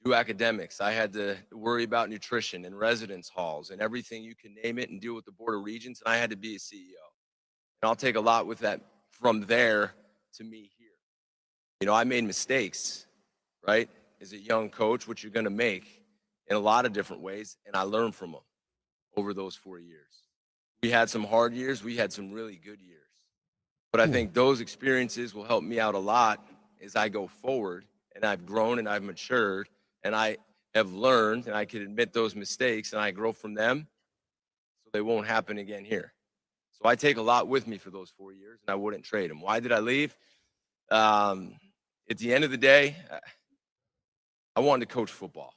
do academics. I had to worry about nutrition and residence halls and everything you can name it, and deal with the Board of Regents. And I had to be a CEO. And I'll take a lot with that from there to me here. I made mistakes, right? As a young coach, which you're going to make in a lot of different ways. And I learned from them over those 4 years. We had some hard years. We had some really good years. But I think those experiences will help me out a lot as I go forward. And I've grown and I've matured and I have learned, and I can admit those mistakes and I grow from them so they won't happen again here. So I take a lot with me for those 4 years, and I wouldn't trade them. Why did I leave? At the end of the day, I wanted to coach football.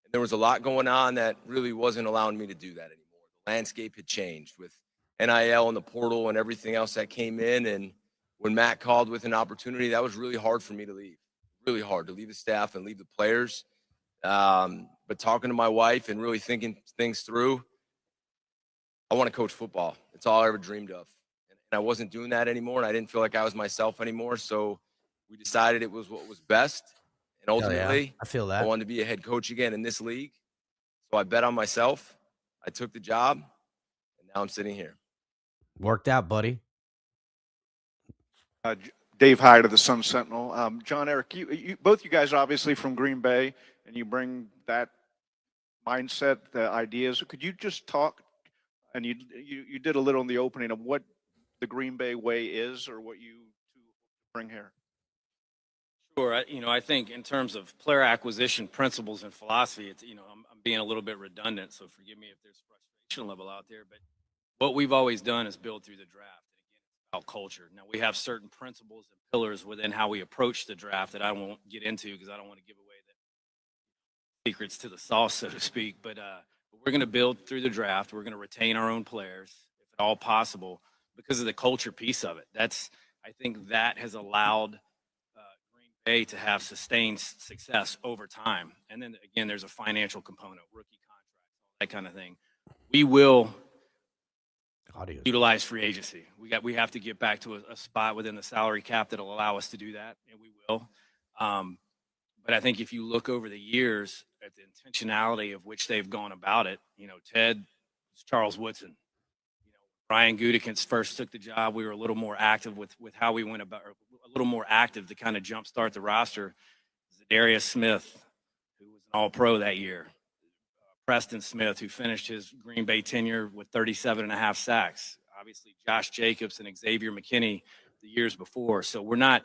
And there was a lot going on that really wasn't allowing me to do that anymore. The landscape had changed with NIL and the portal and everything else that came in. And when Matt called with an opportunity, that was really hard for me to leave. Really hard to leave the staff and leave the players. But talking to my wife and really thinking things through, I want to coach football. It's all I ever dreamed of. And I wasn't doing that anymore, and I didn't feel like I was myself anymore. So we decided it was what was best. And ultimately, I feel that. I wanted to be a head coach again in this league. So I bet on myself. I took the job, and now I'm sitting here. Worked out, buddy. Dave Hyde of the Sun Sentinel. Jon-Eric, you both you guys are obviously from Green Bay, and you bring that mindset, the ideas. Could you just talk, and you did a little in the opening of what the Green Bay way is, or what you two bring here? Sure. I think in terms of player acquisition principles and philosophy, it's, I'm being a little bit redundant, so forgive me if there's frustration level out there, but what we've always done is build through the draft. And again, it's about culture. Now, we have certain principles and pillars within how we approach the draft that I won't get into because I don't want to give away the secrets to the sauce, so to speak, but we're going to build through the draft. We're going to retain our own players, if at all possible, because of the culture piece of it. I think that has allowed Green Bay to have sustained success over time. And then again, there's a financial component, rookie contracts, all that kind of thing. We will utilize free agency. We have to get back to a spot within the salary cap that'll allow us to do that, and we will. But I think if you look over the years at the intentionality of which they've gone about it, Ted, Charles Woodson, Brian Gutekunst first took the job. We were a little more active with how we went about, a little more active to kind of jumpstart the roster. Zadarius Smith, who was an All-Pro that year. Preston Smith, who finished his Green Bay tenure with 37.5 sacks. Obviously, Josh Jacobs and Xavier McKinney the years before. So we're not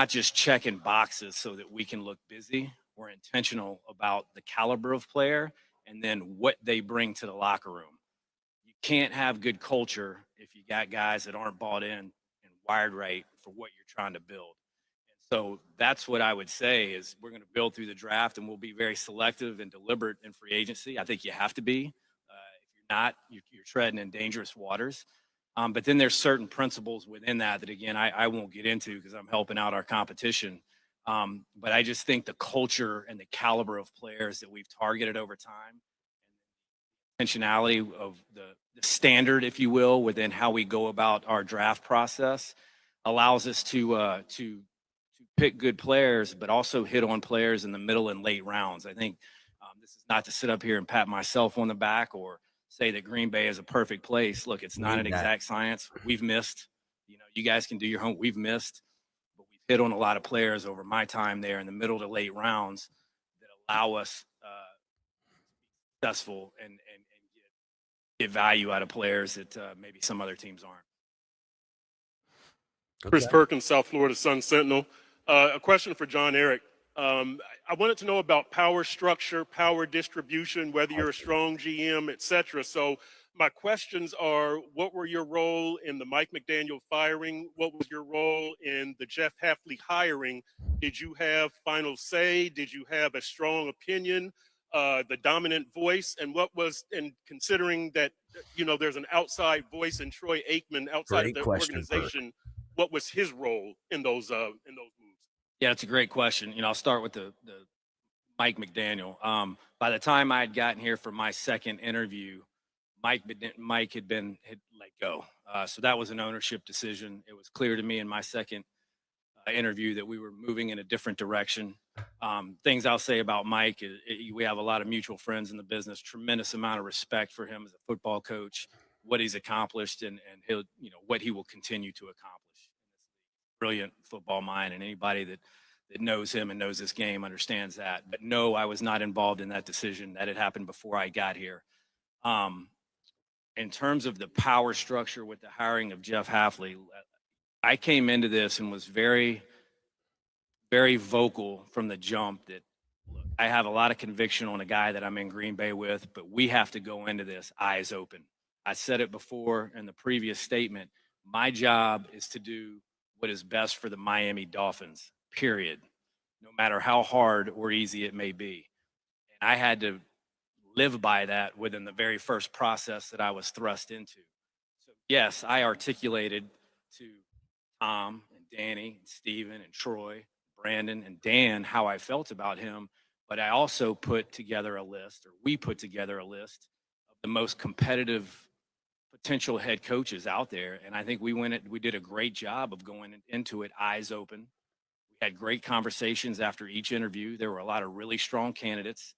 just checking boxes so that we can look busy. We're intentional about the caliber of player and then what they bring to the locker room. You can't have good culture if you got guys that aren't bought in and wired right for what you're trying to build. And so that's what I would say is we're going to build through the draft, and we'll be very selective and deliberate in free agency. I think you have to be. If you're not, you're treading in dangerous waters. But then there's certain principles within that again, I won't get into because I'm helping out our competition. But I just think the culture and the caliber of players that we've targeted over time, and intentionality of the standard, if you will, within how we go about our draft process allows us to pick good players, but also hit on players in the middle and late rounds. I think this is not to sit up here and pat myself on the back or say that Green Bay is a perfect place. Look, it's not an exact science. We've missed. You guys can do your homework. We've missed, but we've hit on a lot of players over my time there in the middle to late rounds that allow us to be successful and get value out of players that maybe some other teams aren't. Chris Perkins, South Florida Sun Sentinel. A question for Jon-Eric. I wanted to know about power structure, power distribution, whether you're a strong GM, et cetera. So My questions are, what were your role in the Mike McDaniel firing? What was your role in the Jeff Hafley hiring? Did you have final say? Did you have a strong opinion, the dominant voice? And what was, in considering that, there's an outside voice in Troy Aikman outside of Great the question, Bert. organization, what was his role in those moves? Yeah, it's a great question. I'll start with the Mike McDaniel. By the time I had gotten here for my second interview, Mike had let go. So that was an ownership decision. It was clear to me in my second interview that we were moving in a different direction. Things I'll say about Mike is we have a lot of mutual friends in the business, tremendous amount of respect for him as a football coach, what he's accomplished and he'll, what he will continue to accomplish. Brilliant football mind, and anybody that knows him and knows this game understands that. But no, I was not involved in that decision. That had happened before I got here. In terms of the power structure with the hiring of Jeff Hafley, I came into this and was very, very vocal from the jump that, look, I have a lot of conviction on a guy that I'm in Green Bay with, but we have to go into this eyes open. I said it before in the previous statement. My job is to do what is best for the Miami Dolphins, period, no matter how hard or easy it may be. And I had to live by that within the very first process that I was thrust into. So yes, I articulated to Tom and Danny and Steven and Troy, Brandon and Dan how I felt about him, but I also put together a list, or we put together a list of the most competitive potential head coaches out there. And I think we did a great job of going into it eyes open. We had great conversations after each interview. There were a lot of really strong candidates.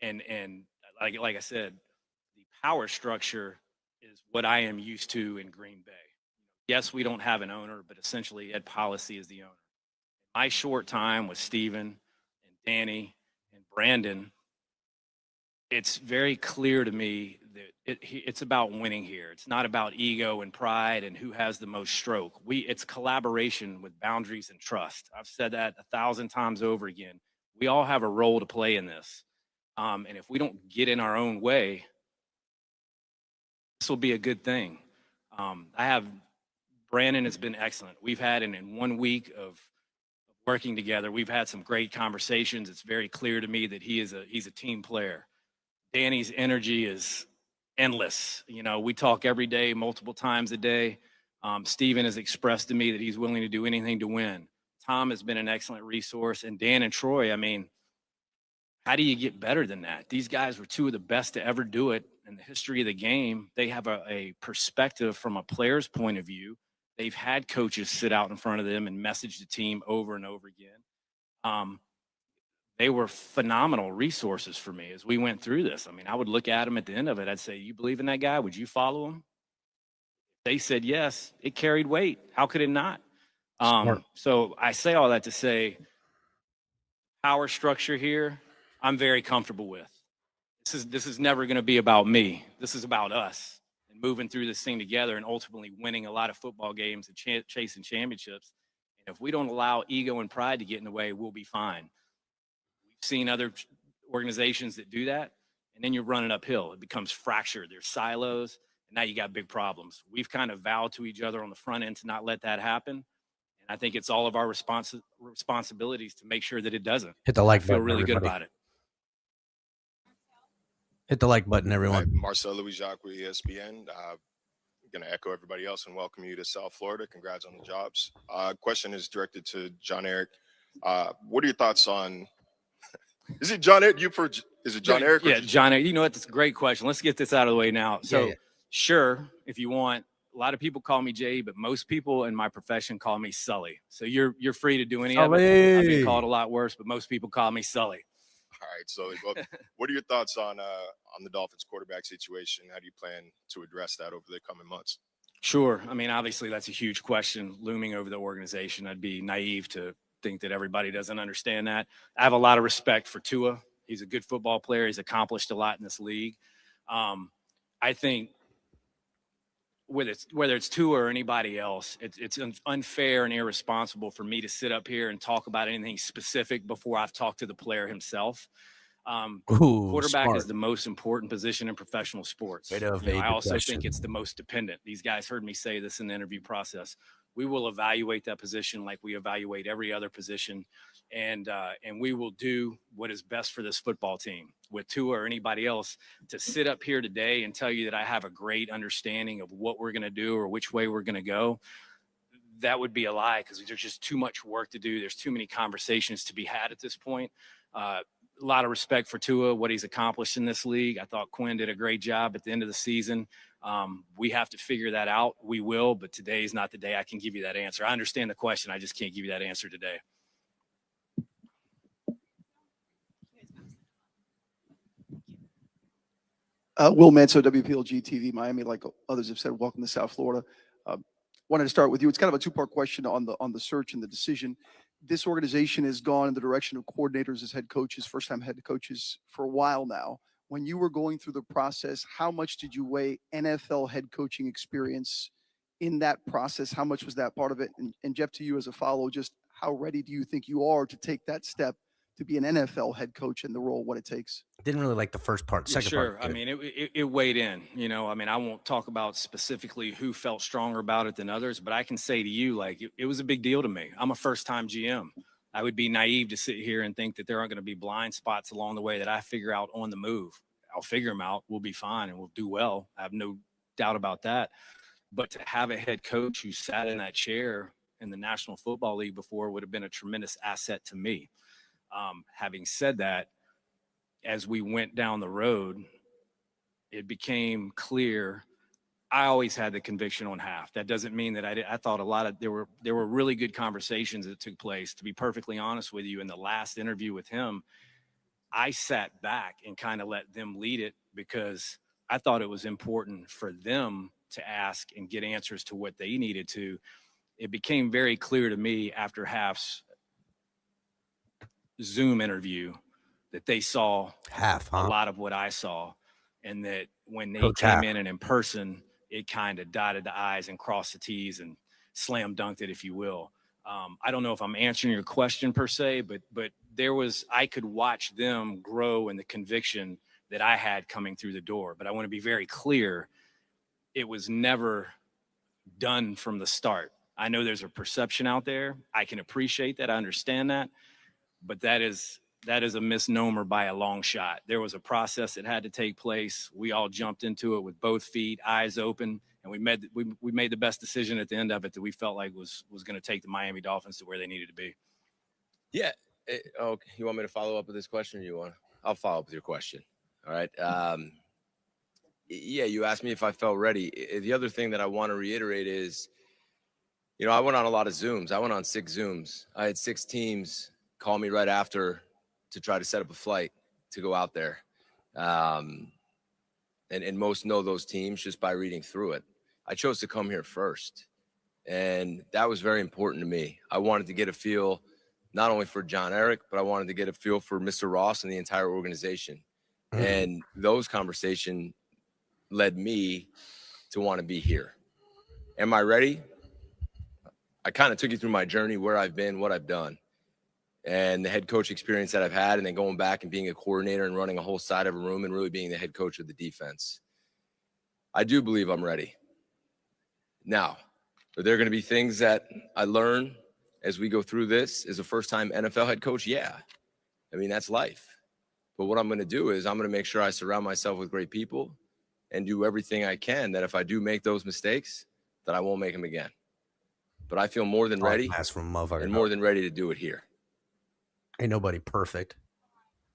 And like I said, the power structure is what I am used to in Green Bay. Yes, we don't have an owner, but essentially Ed Policy is the owner. My short time with Steven and Danny and Brandon, it's very clear to me that it's about winning here. It's not about ego and pride and who has the most stroke. It's collaboration with boundaries and trust. I've said that 1,000 times over again. We all have a role to play in this. And if we don't get in our own way, this will be a good thing. Brandon has been excellent. We've had, in 1 week of working together, we've had some great conversations. It's very clear to me that he's a team player. Danny's energy is endless. We talk every day, multiple times a day. Steven has expressed to me that he's willing to do anything to win. Tom has been an excellent resource. And Dan and Troy, how do you get better than that? These guys were two of the best to ever do it in the history of the game. They have a perspective from a player's point of view. They've had coaches sit out in front of them and message the team over and over again. They were phenomenal resources for me as we went through this. I would look at them at the end of it. I'd say, you believe in that guy? Would you follow him? They said yes. It carried weight. How could it not? So I say all that to say, power structure here, I'm very comfortable with. This is never going to be about me. This is about us and moving through this thing together and ultimately winning a lot of football games and chasing championships. And if we don't allow ego and pride to get in the way, we'll be fine. We've seen other organizations that do that, and then you're running uphill. It becomes fractured. There's silos, and now you got big problems. We've kind of vowed to each other on the front end to not let that happen. And I think it's all of our responsibilities to make sure that it doesn't. Hit the like I feel button, really good everybody. about it. Hit the like button, everyone. Marcel Louis-Jacques with ESPN. Going to echo everybody else and welcome you to South Florida. Congrats on the jobs. Question is directed to Jon-Eric. What are your thoughts on? Is it Jon-Eric? Is it Jon-Eric? Yeah, Jon-Eric. You know what? That's a great question. Let's get this out of the way now. So, Yeah. Sure, if you want. A lot of people call me Jay, but most people in my profession call me Sully. So you're free to do any of it. I've been called a lot worse, but most people call me Sully. All right, Sully. Well, what are your thoughts on the Dolphins quarterback situation? How do you plan to address that over the coming months? Sure. Obviously, that's a huge question looming over the organization. I'd be naive to think that everybody doesn't understand that. I have a lot of respect for Tua. He's a good football player. He's accomplished a lot in this league. I think whether it's Tua or anybody else, it's unfair and irresponsible for me to sit up here and talk about anything specific before I've talked to the player himself. Ooh, Quarterback smart. is the most important position in professional sports. Way to You know, evade I the also question. think it's the most dependent. These guys heard me say this in the interview process. We will evaluate that position like we evaluate every other position, and we will do what is best for this football team. With Tua or anybody else, to sit up here today and tell you that I have a great understanding of what we're going to do or which way we're going to go, that would be a lie, because there's just too much work to do. There's too many conversations to be had at this point. A lot of respect for Tua, what he's accomplished in this league. I thought Quinn did a great job at the end of the season. We have to figure that out. We will, but today is not the day I can give you that answer. I understand the question. I just can't give you that answer today. Will Manso, WPLG TV, Miami. Like others have said, welcome to South Florida. Wanted to start with you. It's kind of a two-part question on the search and the decision. This organization has gone in the direction of coordinators as head coaches, first-time head coaches for a while now. When you were going through the process, how much did you weigh NFL head coaching experience in that process? How much was that part of it? And Jeff, to you as a follow, just how ready do you think you are to take that step to be an NFL head coach and the role, what it takes? Didn't really like the first part. Second Sure. part. I mean, it weighed in. You know, I mean, I won't talk about specifically who felt stronger about it than others, but I can say to you, like, it was a big deal to me. I'm a first-time GM. I would be naive to sit here and think that there aren't going to be blind spots along the way that I figure out on the move. I'll figure them out. We'll be fine and we'll do well. I have no doubt about that. But to have a head coach who sat in that chair in the National Football League before would have been a tremendous asset to me. Having said that, as we went down the road, it became clear. I always had the conviction on Haf. That doesn't mean that I thought a lot of, there were really good conversations that took place. To be perfectly honest with you, in the last interview with him, I sat back and kind of let them lead it, because I thought it was important for them to ask and get answers to what they needed to. It became very clear to me after Haf's Zoom interview that they saw a lot of what I saw, and that when they came in and in person, it kind of dotted the I's and crossed the T's and slam dunked it, if you will. I don't know if I'm answering your question per se, but I could watch them grow in the conviction that I had coming through the door. But I want to be very clear, it was never done from the start. I know there's a perception out there. I can appreciate that. I understand that. But that is a misnomer by a long shot. There was a process that had to take place. We all jumped into it with both feet, eyes open, and we made the best decision at the end of it that we felt like was going to take the Miami Dolphins to where they needed to be. Yeah. Okay. You want me to follow up with this question, or you want? I'll follow up with your question. All right. Yeah, you asked me if I felt ready. The other thing that I want to reiterate is, you know, I went on a lot of Zooms. I went on 6 Zooms. I had 6 teams call me right after to try to set up a flight to go out there. And most know those teams just by reading through it. I chose to come here first, and that was very important to me. I wanted to get a feel not only for Jon-Eric, but I wanted to get a feel for Mr. Ross and the entire organization. And those conversations led me to want to be here. Am I ready? I kind of took you through my journey, where I've been, what I've done, and the head coach experience that I've had, and then going back and being a coordinator and running a whole side of a room and really being the head coach of the defense. I do believe I'm ready. Now, are there going to be things that I learn as we go through this as a first-time NFL head coach? Yeah. I mean, that's life. But what I'm going to do is I'm going to make sure I surround myself with great people and do everything I can that if I do make those mistakes, that I won't make them again. But I feel more than ready and more than ready to do it here. Ain't nobody perfect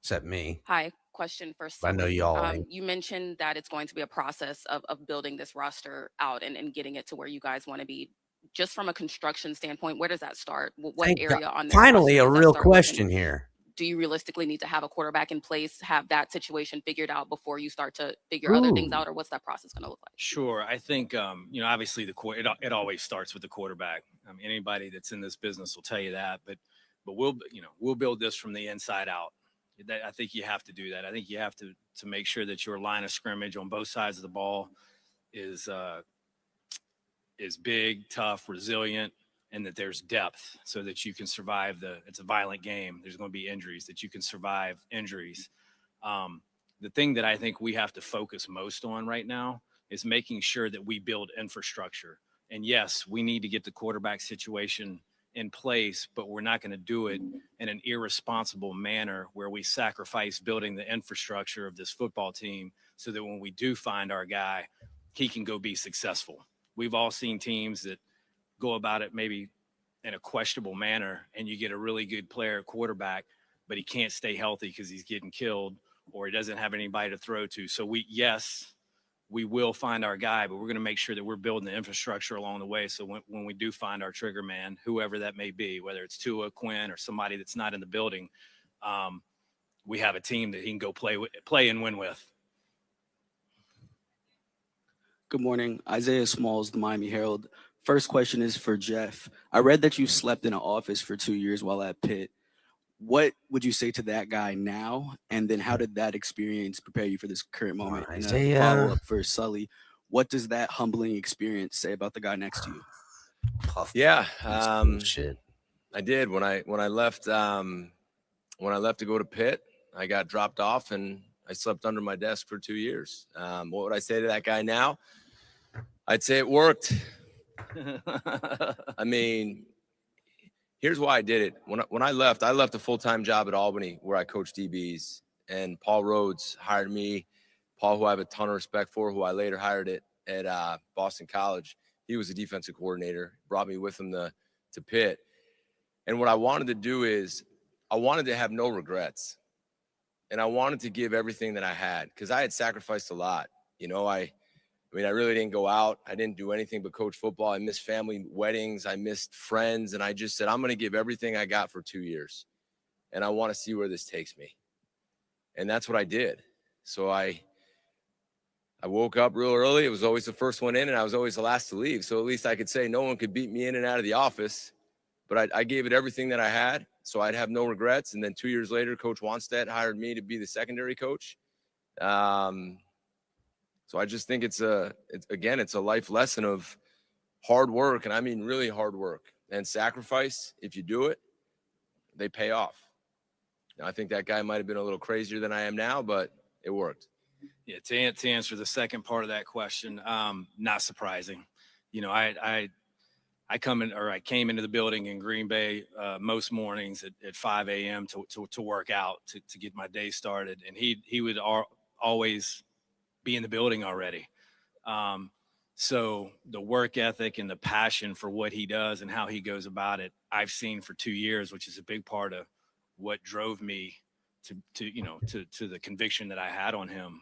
except me. Hi, question for I know y'all. you mentioned that it's going to be a process of building this roster out and getting it to where you guys want to be. Just from a construction standpoint, where does that start? What area on this Finally, roster a does that real start with? question And here. do you realistically need to have a quarterback in place, have that situation figured out before you start to figure other things out, or what's that process going to look like? Sure. I think, you know, obviously it always starts with the quarterback. Anybody that's in this business will tell you that, but we'll build this from the inside out. I think you have to do that. I think you have to make sure that your line of scrimmage on both sides of the ball is big, tough, resilient, and that there's depth so that you can survive it's a violent game. There's going to be injuries, that you can survive injuries. The thing that I think we have to focus most on right now is making sure that we build infrastructure. And yes, we need to get the quarterback situation in place, but we're not going to do it in an irresponsible manner where we sacrifice building the infrastructure of this football team so that when we do find our guy, he can go be successful. We've all seen teams that go about it maybe in a questionable manner, and you get a really good player quarterback, but he can't stay healthy because he's getting killed or he doesn't have anybody to throw to. So we will find our guy, but we're going to make sure that we're building the infrastructure along the way. So when we do find our trigger man, whoever that may be, whether it's Tua, Quinn, or somebody that's not in the building, we have a team that he can go play and win with. Good morning. Isaiah Smalls, the Miami Herald. First question is for Jeff. I read that you slept in an office for 2 years while at Pitt. What would you say to that guy now? And then how did that experience prepare you for this current moment? And a follow-up for Sully. What does that humbling experience say about the guy next to you? Yeah, I did. When I left to go to Pitt, I got dropped off and I slept under my desk for 2 years. What would I say to that guy now? I'd say it worked. I mean, here's why I did it. When I left a full-time job at Albany where I coached DBs, and Paul Rhodes hired me. Paul, who I have a ton of respect for, who I later hired at Boston College. He was a defensive coordinator, brought me with him to Pitt. And what I wanted to do is I wanted to have no regrets. And I wanted to give everything that I had because I had sacrificed a lot. You know, I really didn't go out. I didn't do anything but coach football. I missed family weddings. I missed friends. And I just said, I'm going to give everything I got for 2 years. And I want to see where this takes me. And that's what I did. So I woke up real early. It was always the first one in, and I was always the last to leave. So at least I could say no one could beat me in and out of the office. But I gave it everything that I had, so I'd have no regrets. And then 2 years later, Coach Wanstedt hired me to be the secondary coach. So I just think it's a life lesson of hard work, and I mean really hard work and sacrifice. If you do it, they pay off. Now, I think that guy might have been a little crazier than I am now, but it worked. Yeah, to answer the second part of that question, not surprising. You know, I came into the building in Green Bay most mornings at 5 a.m. to work out to get my day started, and he would always be in the building already. So the work ethic and the passion for what he does and how he goes about it, I've seen for 2 years, which is a big part of what drove me to the conviction that I had on him.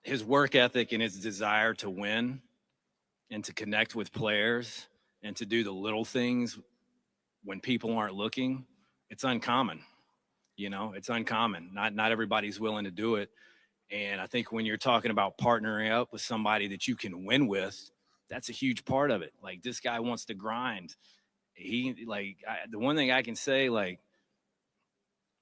His work ethic and his desire to win and to connect with players and to do the little things when people aren't looking, it's uncommon. You know, it's uncommon. Not everybody's willing to do it. And I think when you're talking about partnering up with somebody that you can win with, that's a huge part of it. Like, this guy wants to grind. The one thing I can say, like,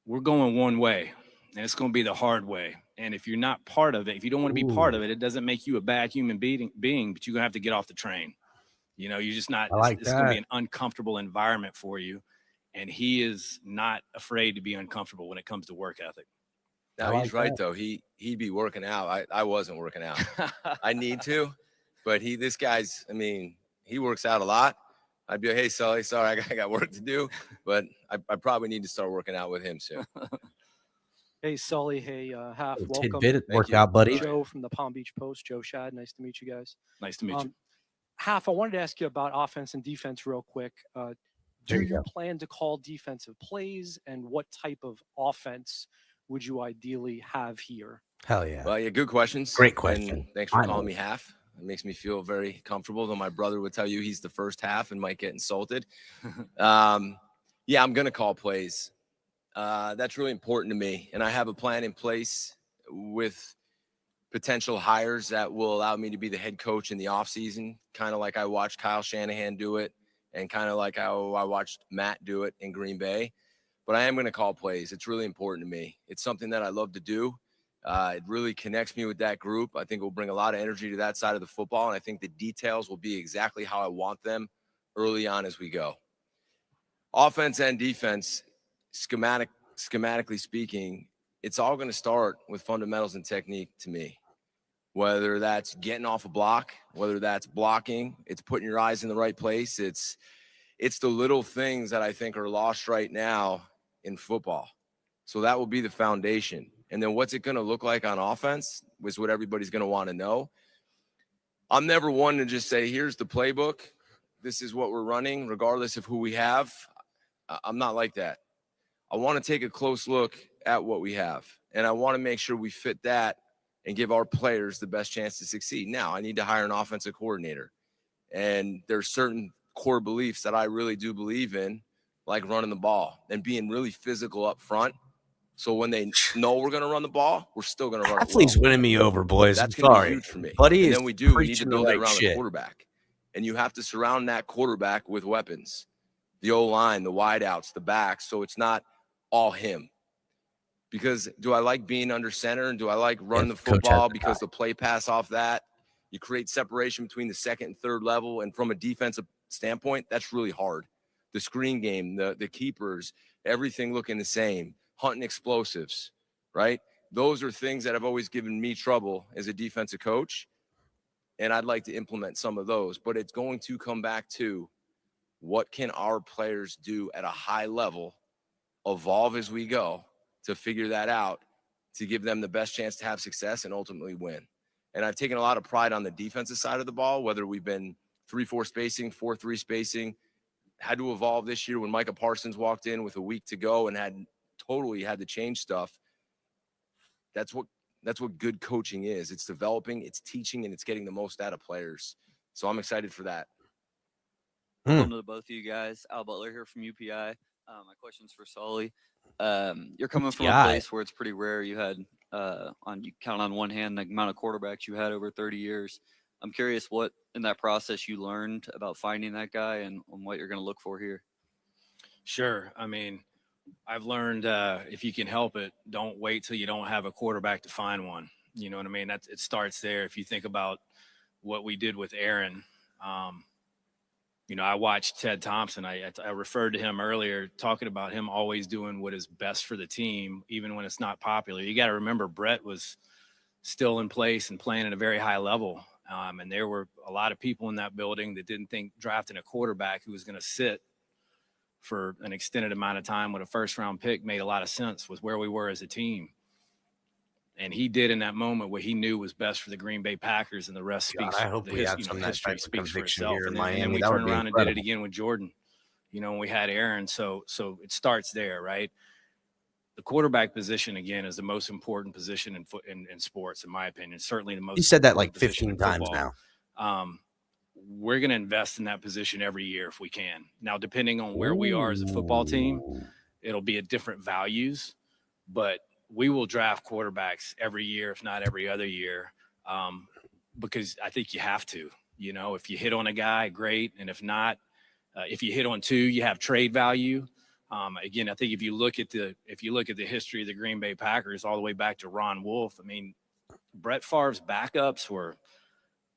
we're going one way, and it's going to be the hard way. And if you're not part of it, if you don't want to be part of it, it doesn't make you a bad human being, but you're going to have to get off the train. You know, you're just not, it's going to be an uncomfortable environment for you. And he is not afraid to be uncomfortable when it comes to work ethic. No, he's right, though. He'd be working out. I wasn't working out. I need to, but this guy's, he works out a lot. I'd be like, hey, Sully, sorry, I got work to do, but I probably need to start working out with him soon. Hey, Sully. Hey, Haf. Welcome. Tidbit workout, buddy. Joe from the Palm Beach Post. Joe Shad. Nice to meet you guys. Nice to meet you. Haf, I wanted to ask you about offense and defense real quick. Do you plan to call defensive plays, and what type of offense would you ideally have here? Hell yeah. Well, yeah, good questions. Great question. And thanks for calling me Haf. It makes me feel very comfortable, though my brother would tell you he's the first half and might get insulted. Yeah, I'm going to call plays. That's really important to me. And I have a plan in place with potential hires that will allow me to be the head coach in the offseason, kind of like I watched Kyle Shanahan do it and kind of like how I watched Matt do it in Green Bay. But I am going to call plays. It's really important to me. It's something that I love to do. It really connects me with that group. I think it will bring a lot of energy to that side of the football, and I think the details will be exactly how I want them early on as we go. Offense and defense, schematically speaking, it's all going to start with fundamentals and technique to me. Whether that's getting off a block, whether that's blocking, it's putting your eyes in the right place. It's the little things that I think are lost right now in football. So that will be the foundation. And then what's it going to look like on offense is what everybody's going to want to know. I'm never one to just say, here's the playbook. This is what we're running, regardless of who we have. I'm not like that. I want to take a close look at what we have. And I want to make sure we fit that and give our players the best chance to succeed. Now, I need to hire an offensive coordinator. And there's certain core beliefs that I really do believe in, like running the ball and being really physical up front. So when they know we're going to run the ball, we're still going to run it well. Hafley's winning me over, boys. That's I'm going to be sorry. huge for me. Buddy and is then we need to preaching the build right it around shit. the quarterback. And you have to surround that quarterback with weapons. The O-line, the wideouts, the backs, so it's not all him. Because do I like being under center and do I like running the football because the play pass off that? You create separation between the second and third level. And from a defensive standpoint, that's really hard. The screen game, the keepers, everything looking the same, hunting explosives, right? Those are things that have always given me trouble as a defensive coach. And I'd like to implement some of those. But it's going to come back to what can our players do at a high level, evolve as we go, to figure that out, to give them the best chance to have success and ultimately win. And I've taken a lot of pride on the defensive side of the ball, whether we've been 3-4 spacing, 4-3 spacing, had to evolve this year when Micah Parsons walked in with a week to go and had to change stuff. That's what good coaching is. It's developing, it's teaching, and it's getting the most out of players. So I'm excited for that. Welcome to both of you guys. Al Butler here from UPI. My question's for Sully. You're coming from a place where it's pretty rare. You had you count on one hand the amount of quarterbacks you had over 30 years. I'm curious what in that process you learned about finding that guy and what you're going to look for here. Sure. I mean, I've learned if you can help it, don't wait till you don't have a quarterback to find one. You know what I mean? It starts there. If you think about what we did with Aaron, I watched Ted Thompson. I referred to him earlier, talking about him always doing what is best for the team, even when it's not popular. You got to remember Brett was still in place and playing at a very high level. And there were a lot of people in that building that didn't think drafting a quarterback who was going to sit for an extended amount of time with a first-round pick made a lot of sense with where we were as a team. And he did in that moment what he knew was best for the Green Bay Packers, and the rest speaks. I hope we have some history speaks for itself. here in and Miami. then we That would turned be around and did it incredible. again with Jordan. When we had Aaron. So it starts there, right? The quarterback position, again, is the most important position in sports, in my opinion. Certainly the most. You said that like important position 15 in times football. now. We're going to invest in that position every year if we can. Now, depending on where we are as a football team, it'll be at different values, but we will draft quarterbacks every year, if not every other year, because I think you have to. If you hit on a guy, great, and if not, if you hit on two, you have trade value. Again, I think if you look at the history of the Green Bay Packers all the way back to Ron Wolf, I mean, Brett Favre's backups were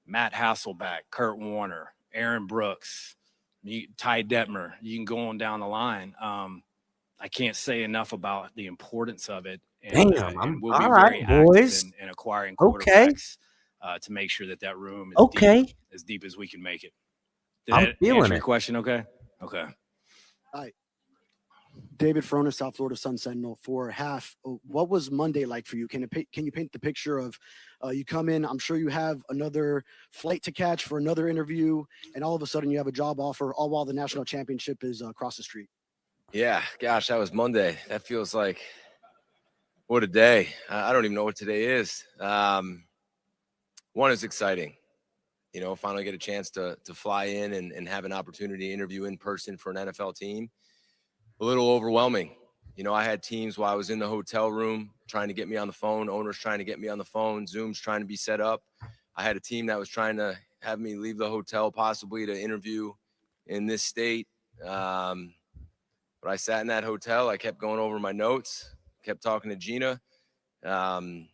Matt Hasselbeck, Kurt Warner, Aaron Brooks, Ty Detmer. You can go on down the line. I can't say enough about the importance of it. And, and we'll be all very right, active boys. in acquiring Okay. quarterbacks to make sure that room is as deep as we can make it. Did I'm that feeling answer your it. question? Okay. Hi. David Frona, South Florida Sun Sentinel. For half, what was Monday like for you? Can you paint the picture of you come in, I'm sure you have another flight to catch for another interview, and all of a sudden you have a job offer, all while the national championship is across the street. Yeah, gosh, that was Monday. That feels like what a day. I don't even know what today is. One is exciting. Finally get a chance to fly in and have an opportunity to interview in person for an NFL team. A little overwhelming. I had teams while I was in the hotel room trying to get me on the phone, owners trying to get me on the phone, Zooms trying to be set up. I had a team that was trying to have me leave the hotel possibly to interview in this state. But I sat in that hotel. I kept going over my notes, kept talking to Gina. And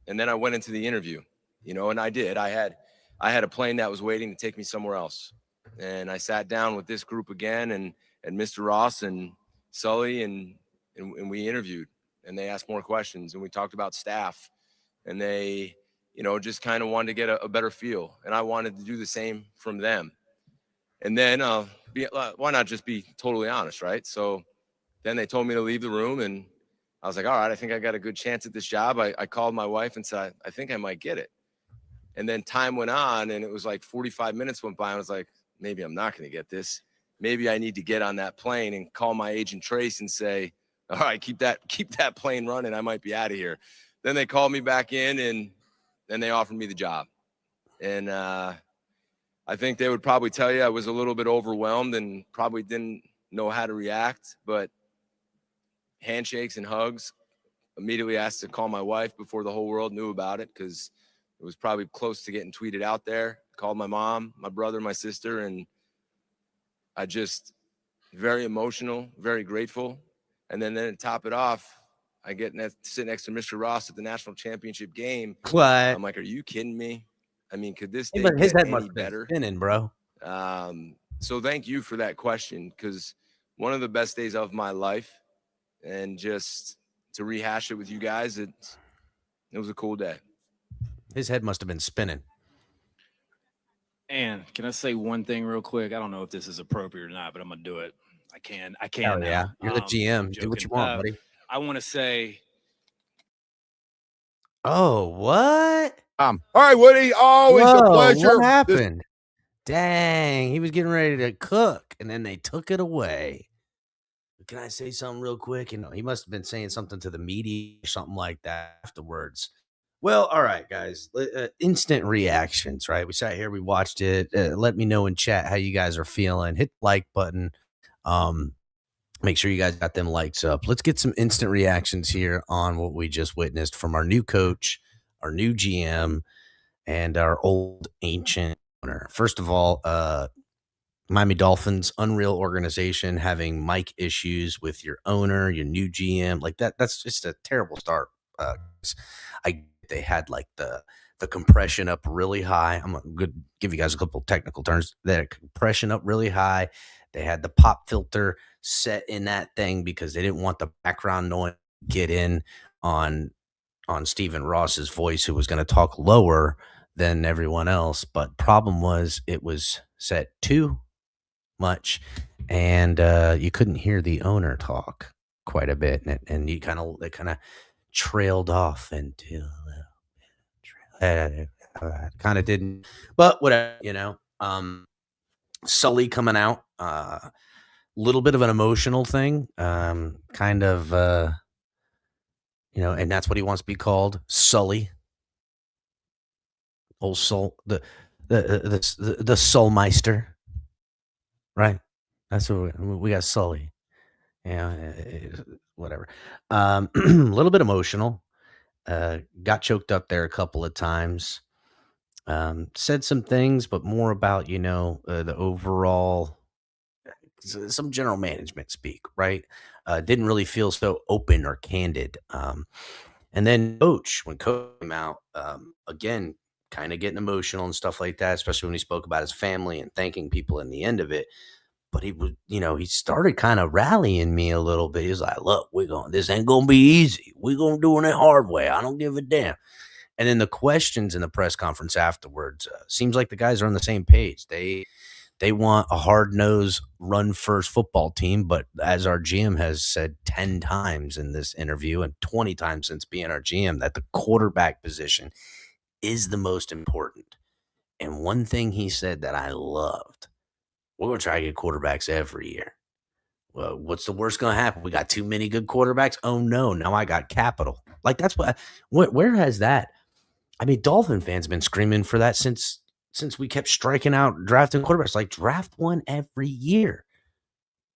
then I went into the interview, and I did. I had a plane that was waiting to take me somewhere else. And I sat down with this group again and Mr. Ross and Sully and we interviewed. and they asked more questions, and we talked about staff, and they, just kind of wanted to get a better feel. And I wanted to do the same from them. And then why not just be totally honest, right? So then they told me to leave the room, and I was like, all right, I think I got a good chance at this job. I called my wife and said, I think I might get it. And then time went on, and it was like 45 minutes went by, and I was like, maybe I'm not going to get this. Maybe I need to get on that plane and call my agent Trace and say, all right, keep that plane running. I might be out of here. Then they called me back in, and then they offered me the job. And I think they would probably tell you I was a little bit overwhelmed and probably didn't know how to react, but handshakes and hugs. Immediately asked to call my wife before the whole world knew about it, because it was probably close to getting tweeted out there. Called my mom, my brother, my sister, and I just very emotional, very grateful. And then to top it off, I get sit next to Mr. Ross at the national championship game. What? I'm like, are you kidding me? I mean, could this day But his get head must any have been better? spinning, bro. So thank you for that question, because one of the best days of my life, and just to rehash it with you guys, it was a cool day. His head must have been spinning. And can I say one thing real quick? I don't know if this is appropriate or not, but I'm gonna do it. I can. Hell Now. yeah, you're the GM. I'm Do what you joking. want, buddy. I want to say, Oh, what? All right, Woody, always a Whoa, pleasure. what happened? Dang, he was getting ready to cook, and then they took it away. Can I say something real quick? He must have been saying something to the media or something like that afterwards. Well, all right, guys. Instant reactions, right? We sat here, we watched it. Let me know in chat how you guys are feeling. Hit the like button. Make sure you guys got them likes up. Let's get some instant reactions here on what we just witnessed from our new coach, our new GM, and our old ancient owner. First of all, Miami Dolphins, unreal organization, having mic issues with your owner, your new GM, like that's just a terrible start. They had like the compression up really high. I'm going to give you guys a couple technical terms. They had compression up really high. They had the pop filter set in that thing because they didn't want the background noise to get in on Stephen Ross's voice, who was going to talk lower than everyone else. But problem was it was set too much, and you couldn't hear the owner talk quite a bit, and it kind of trailed off into kind of didn't, but whatever, Sully coming out, little bit of an emotional thing, kind of, and that's what he wants to be called, Sully, old soul, the Soulmeister, right? That's what we got, Sully. Whatever. A little bit emotional. Got choked up there a couple of times. Said some things, but more about, the overall, some general management speak, right? Didn't really feel so open or candid. And then when Coach came out, again, kind of getting emotional and stuff like that, especially when he spoke about his family and thanking people in the end of it. But he would, he started kind of rallying me a little bit. He was like, look, this ain't going to be easy. We're going to do it the hard way. I don't give a damn. And then the questions in the press conference afterwards, seems like the guys are on the same page. They want a hard-nosed, run-first football team. But as our GM has said 10 times in this interview and 20 times since being our GM, that the quarterback position is the most important. And one thing he said that I loved, we're going to try to get quarterbacks every year. Well, what's the worst going to happen? We got too many good quarterbacks. Oh, no. Now I got capital. Like, that's where has that? I mean, Dolphin fans have been screaming for that since we kept striking out drafting quarterbacks. Like, draft one every year.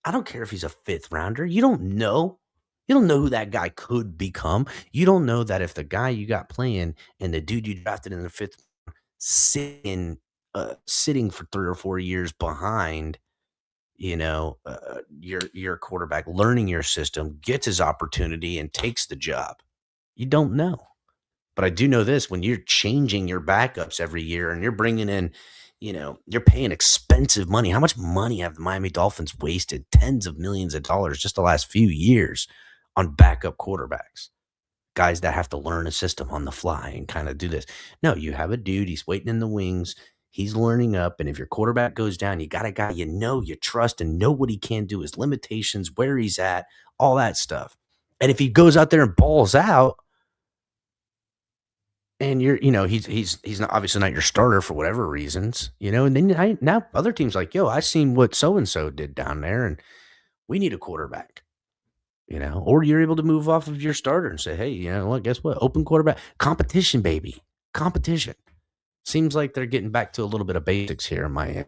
I don't care if he's a fifth rounder. You don't know. You don't know who that guy could become. You don't know that if the guy you got playing and the dude you drafted in the fifth sitting for 3 or 4 years behind, your quarterback, learning your system, gets his opportunity and takes the job. You don't know. But I do know this: when you're changing your backups every year and you're bringing in, you're paying expensive money. How much money have the Miami Dolphins wasted? Tens of millions of dollars just the last few years on backup quarterbacks, guys that have to learn a system on the fly and kind of do this. No, you have a dude, he's waiting in the wings, he's learning up, and if your quarterback goes down, you got a guy you know, you trust, and know what he can do, his limitations, where he's at, all that stuff. And if he goes out there and balls out, and he's not, obviously not your starter for whatever reasons, and then now other teams like, yo, I seen what so-and-so did down there, and we need a quarterback. Or you're able to move off of your starter and say, hey, guess what? Open quarterback. Competition, baby. Competition. Seems like they're getting back to a little bit of basics here in Miami.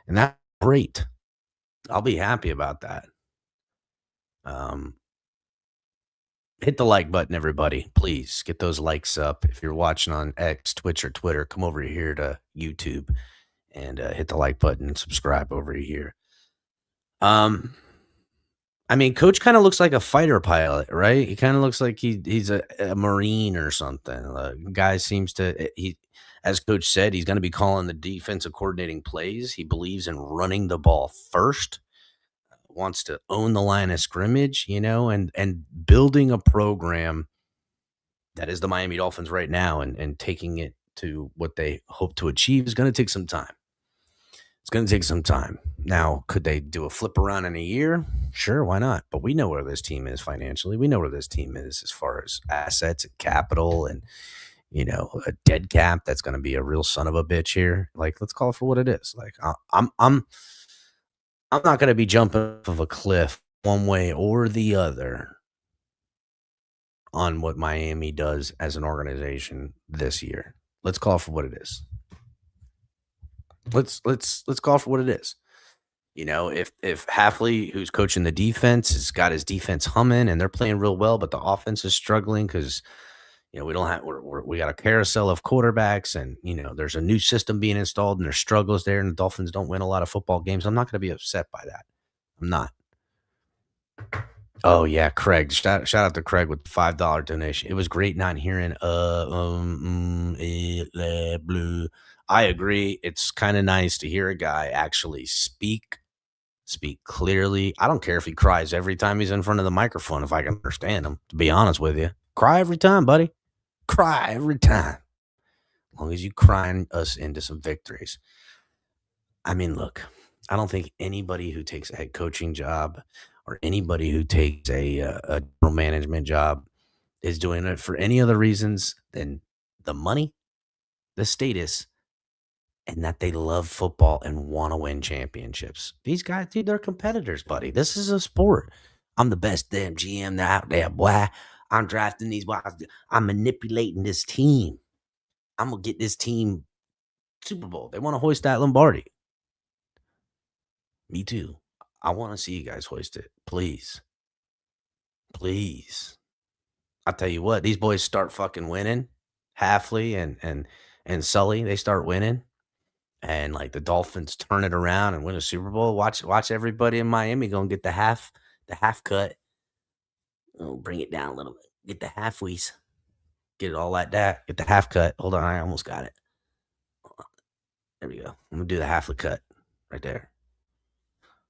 And that's great. I'll be happy about that. Hit the like button, everybody. Please get those likes up. If you're watching on X, Twitch, or Twitter, come over here to YouTube and hit the like button and subscribe over here. Coach kind of looks like a fighter pilot, right? He kind of looks like he's a Marine or something. Guy seems to, as Coach said, he's going to be calling the defensive coordinating plays. He believes in running the ball first, wants to own the line of scrimmage, and building a program that is the Miami Dolphins right now and taking it to what they hope to achieve is going to take some time. It's going to take some time. Now, could they do a flip around in a year? Sure, why not? But we know where this team is financially. We know where this team is as far as assets and capital and, a dead cap that's going to be a real son of a bitch here. Let's call it for what it is. I'm not going to be jumping off of a cliff one way or the other on what Miami does as an organization this year. Let's call it for what it is. Let's call it for what it is. If Hafley, who's coaching the defense, has got his defense humming and they're playing real well, but the offense is struggling because we got a carousel of quarterbacks and there's a new system being installed and there's struggles there and the Dolphins don't win a lot of football games. I'm not going to be upset by that. I'm not. Oh yeah, Craig. Shout out to Craig with the $5 donation. It was great not hearing blue. I agree. It's kind of nice to hear a guy actually speak clearly. I don't care if he cries every time he's in front of the microphone if I can understand him, to be honest with you. Cry every time, buddy. Cry every time. As long as you crying us into some victories. Look, I don't think anybody who takes a head coaching job or anybody who takes a general management job is doing it for any other reasons than the money, the status, and that they love football and want to win championships. These guys, dude, they're competitors, buddy. This is a sport. I'm the best damn GM out there, boy. I'm drafting these boys. I'm manipulating this team. I'm going to get this team Super Bowl. They want to hoist that Lombardi. Me too. I want to see you guys hoist it. Please. Please. I'll tell you what, these boys start fucking winning. Hafley and Sully, they start winning. And the Dolphins turn it around and win a Super Bowl. Watch everybody in Miami go and get the half cut. Oh, bring it down a little bit. Get the halfwees. Get it all like that. Get the half cut. Hold on, I almost got it. There we go. I'm gonna do the half cut right there.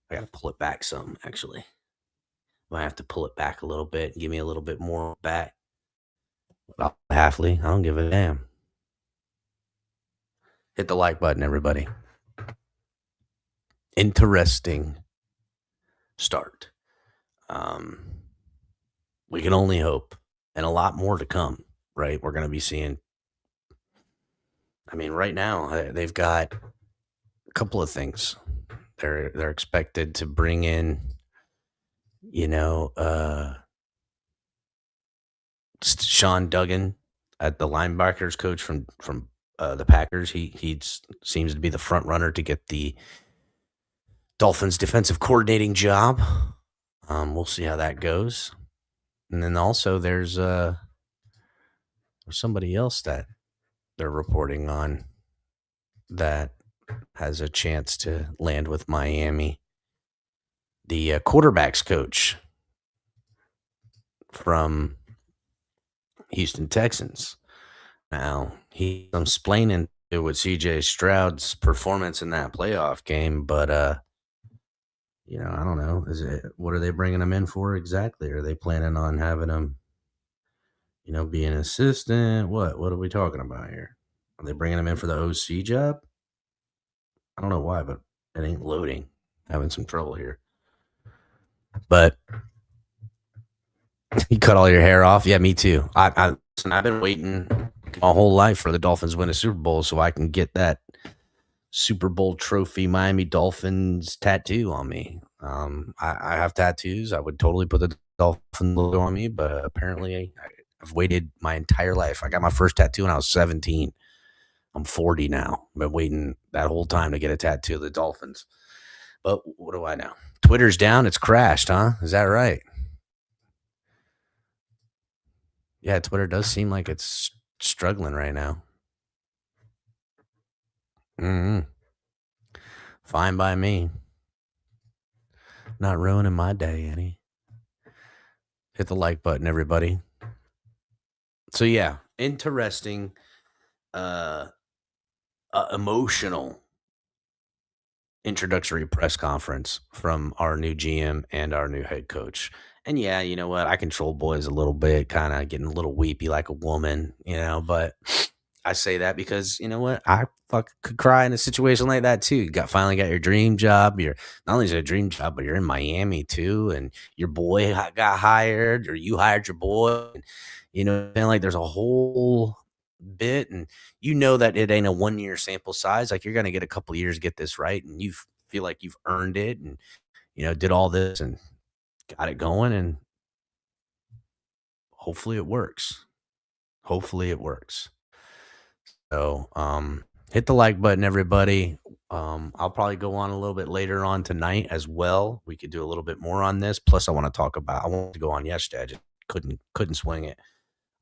I gotta pull it back some, actually. Might have to pull it back a little bit. Give me a little bit more back. Hafley, I don't give a damn. Hit the like button, everybody. Interesting start. We can only hope, and a lot more to come, right? We're going to be seeing. Right now they've got a couple of things. They're expected to bring in, Sean Duggan at the linebackers coach from the Packers. He seems to be the front runner to get the Dolphins defensive coordinating job. We'll see how that goes. And then also there's somebody else that they're reporting on that has a chance to land with Miami. The quarterbacks coach from Houston Texans. Now, he's explaining with CJ Stroud's performance in that playoff game, but I don't know. What are they bringing him in for exactly? Are they planning on having him, be an assistant? What are we talking about here? Are they bringing him in for the OC job? I don't know why, but it ain't loading. Having some trouble here. But you cut all your hair off? Yeah, me too. I've been waiting my whole life for the Dolphins to win a Super Bowl so I can get that Super Bowl trophy Miami Dolphins tattoo on me. I have tattoos. I would totally put the Dolphin logo on me, but apparently I've waited my entire life. I got my first tattoo when I was 17. I'm 40 now. I've been waiting that whole time to get a tattoo of the Dolphins. But what do I know? Twitter's down. It's crashed, huh? Is that right? Yeah, Twitter does seem like it's struggling right now. Fine by me. Not ruining my day any. Hit the like button, everybody. So yeah, interesting, emotional introductory press conference from our new GM and our new head coach. And yeah, you know what? I control boys a little bit, kind of getting a little weepy like a woman, but I say that because you know what? I could cry in a situation like that too. You finally got your dream job. You're not only is it a dream job, but you're in Miami too, and your boy got hired, or you hired your boy. And, like there's a whole bit, and that it ain't a 1 year sample size. Like you're gonna get a couple years to get this right, and you feel like you've earned it, and did all this and got it going, and hopefully it works. So, hit the like button, everybody. I'll probably go on a little bit later on tonight as well. We could do a little bit more on this. Plus, I wanted to go on yesterday. I just couldn't swing it.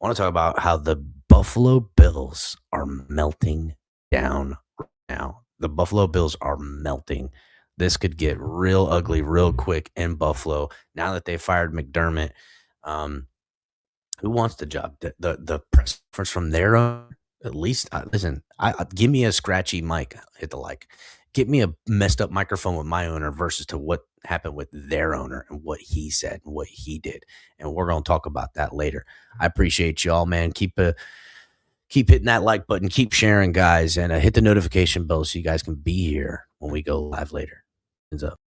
I want to talk about how the Buffalo Bills are melting down right now. The Buffalo Bills are melting. This could get real ugly real quick in Buffalo now that they fired McDermott. Who wants the job? The press conference from their own. At least, listen. Give me a scratchy mic. Hit the like. Get me a messed up microphone with my owner versus to what happened with their owner and what he said and what he did. And we're gonna talk about that later. I appreciate y'all, man. Keep hitting that like button. Keep sharing, guys, and hit the notification bell so you guys can be here when we go live later. Hands up.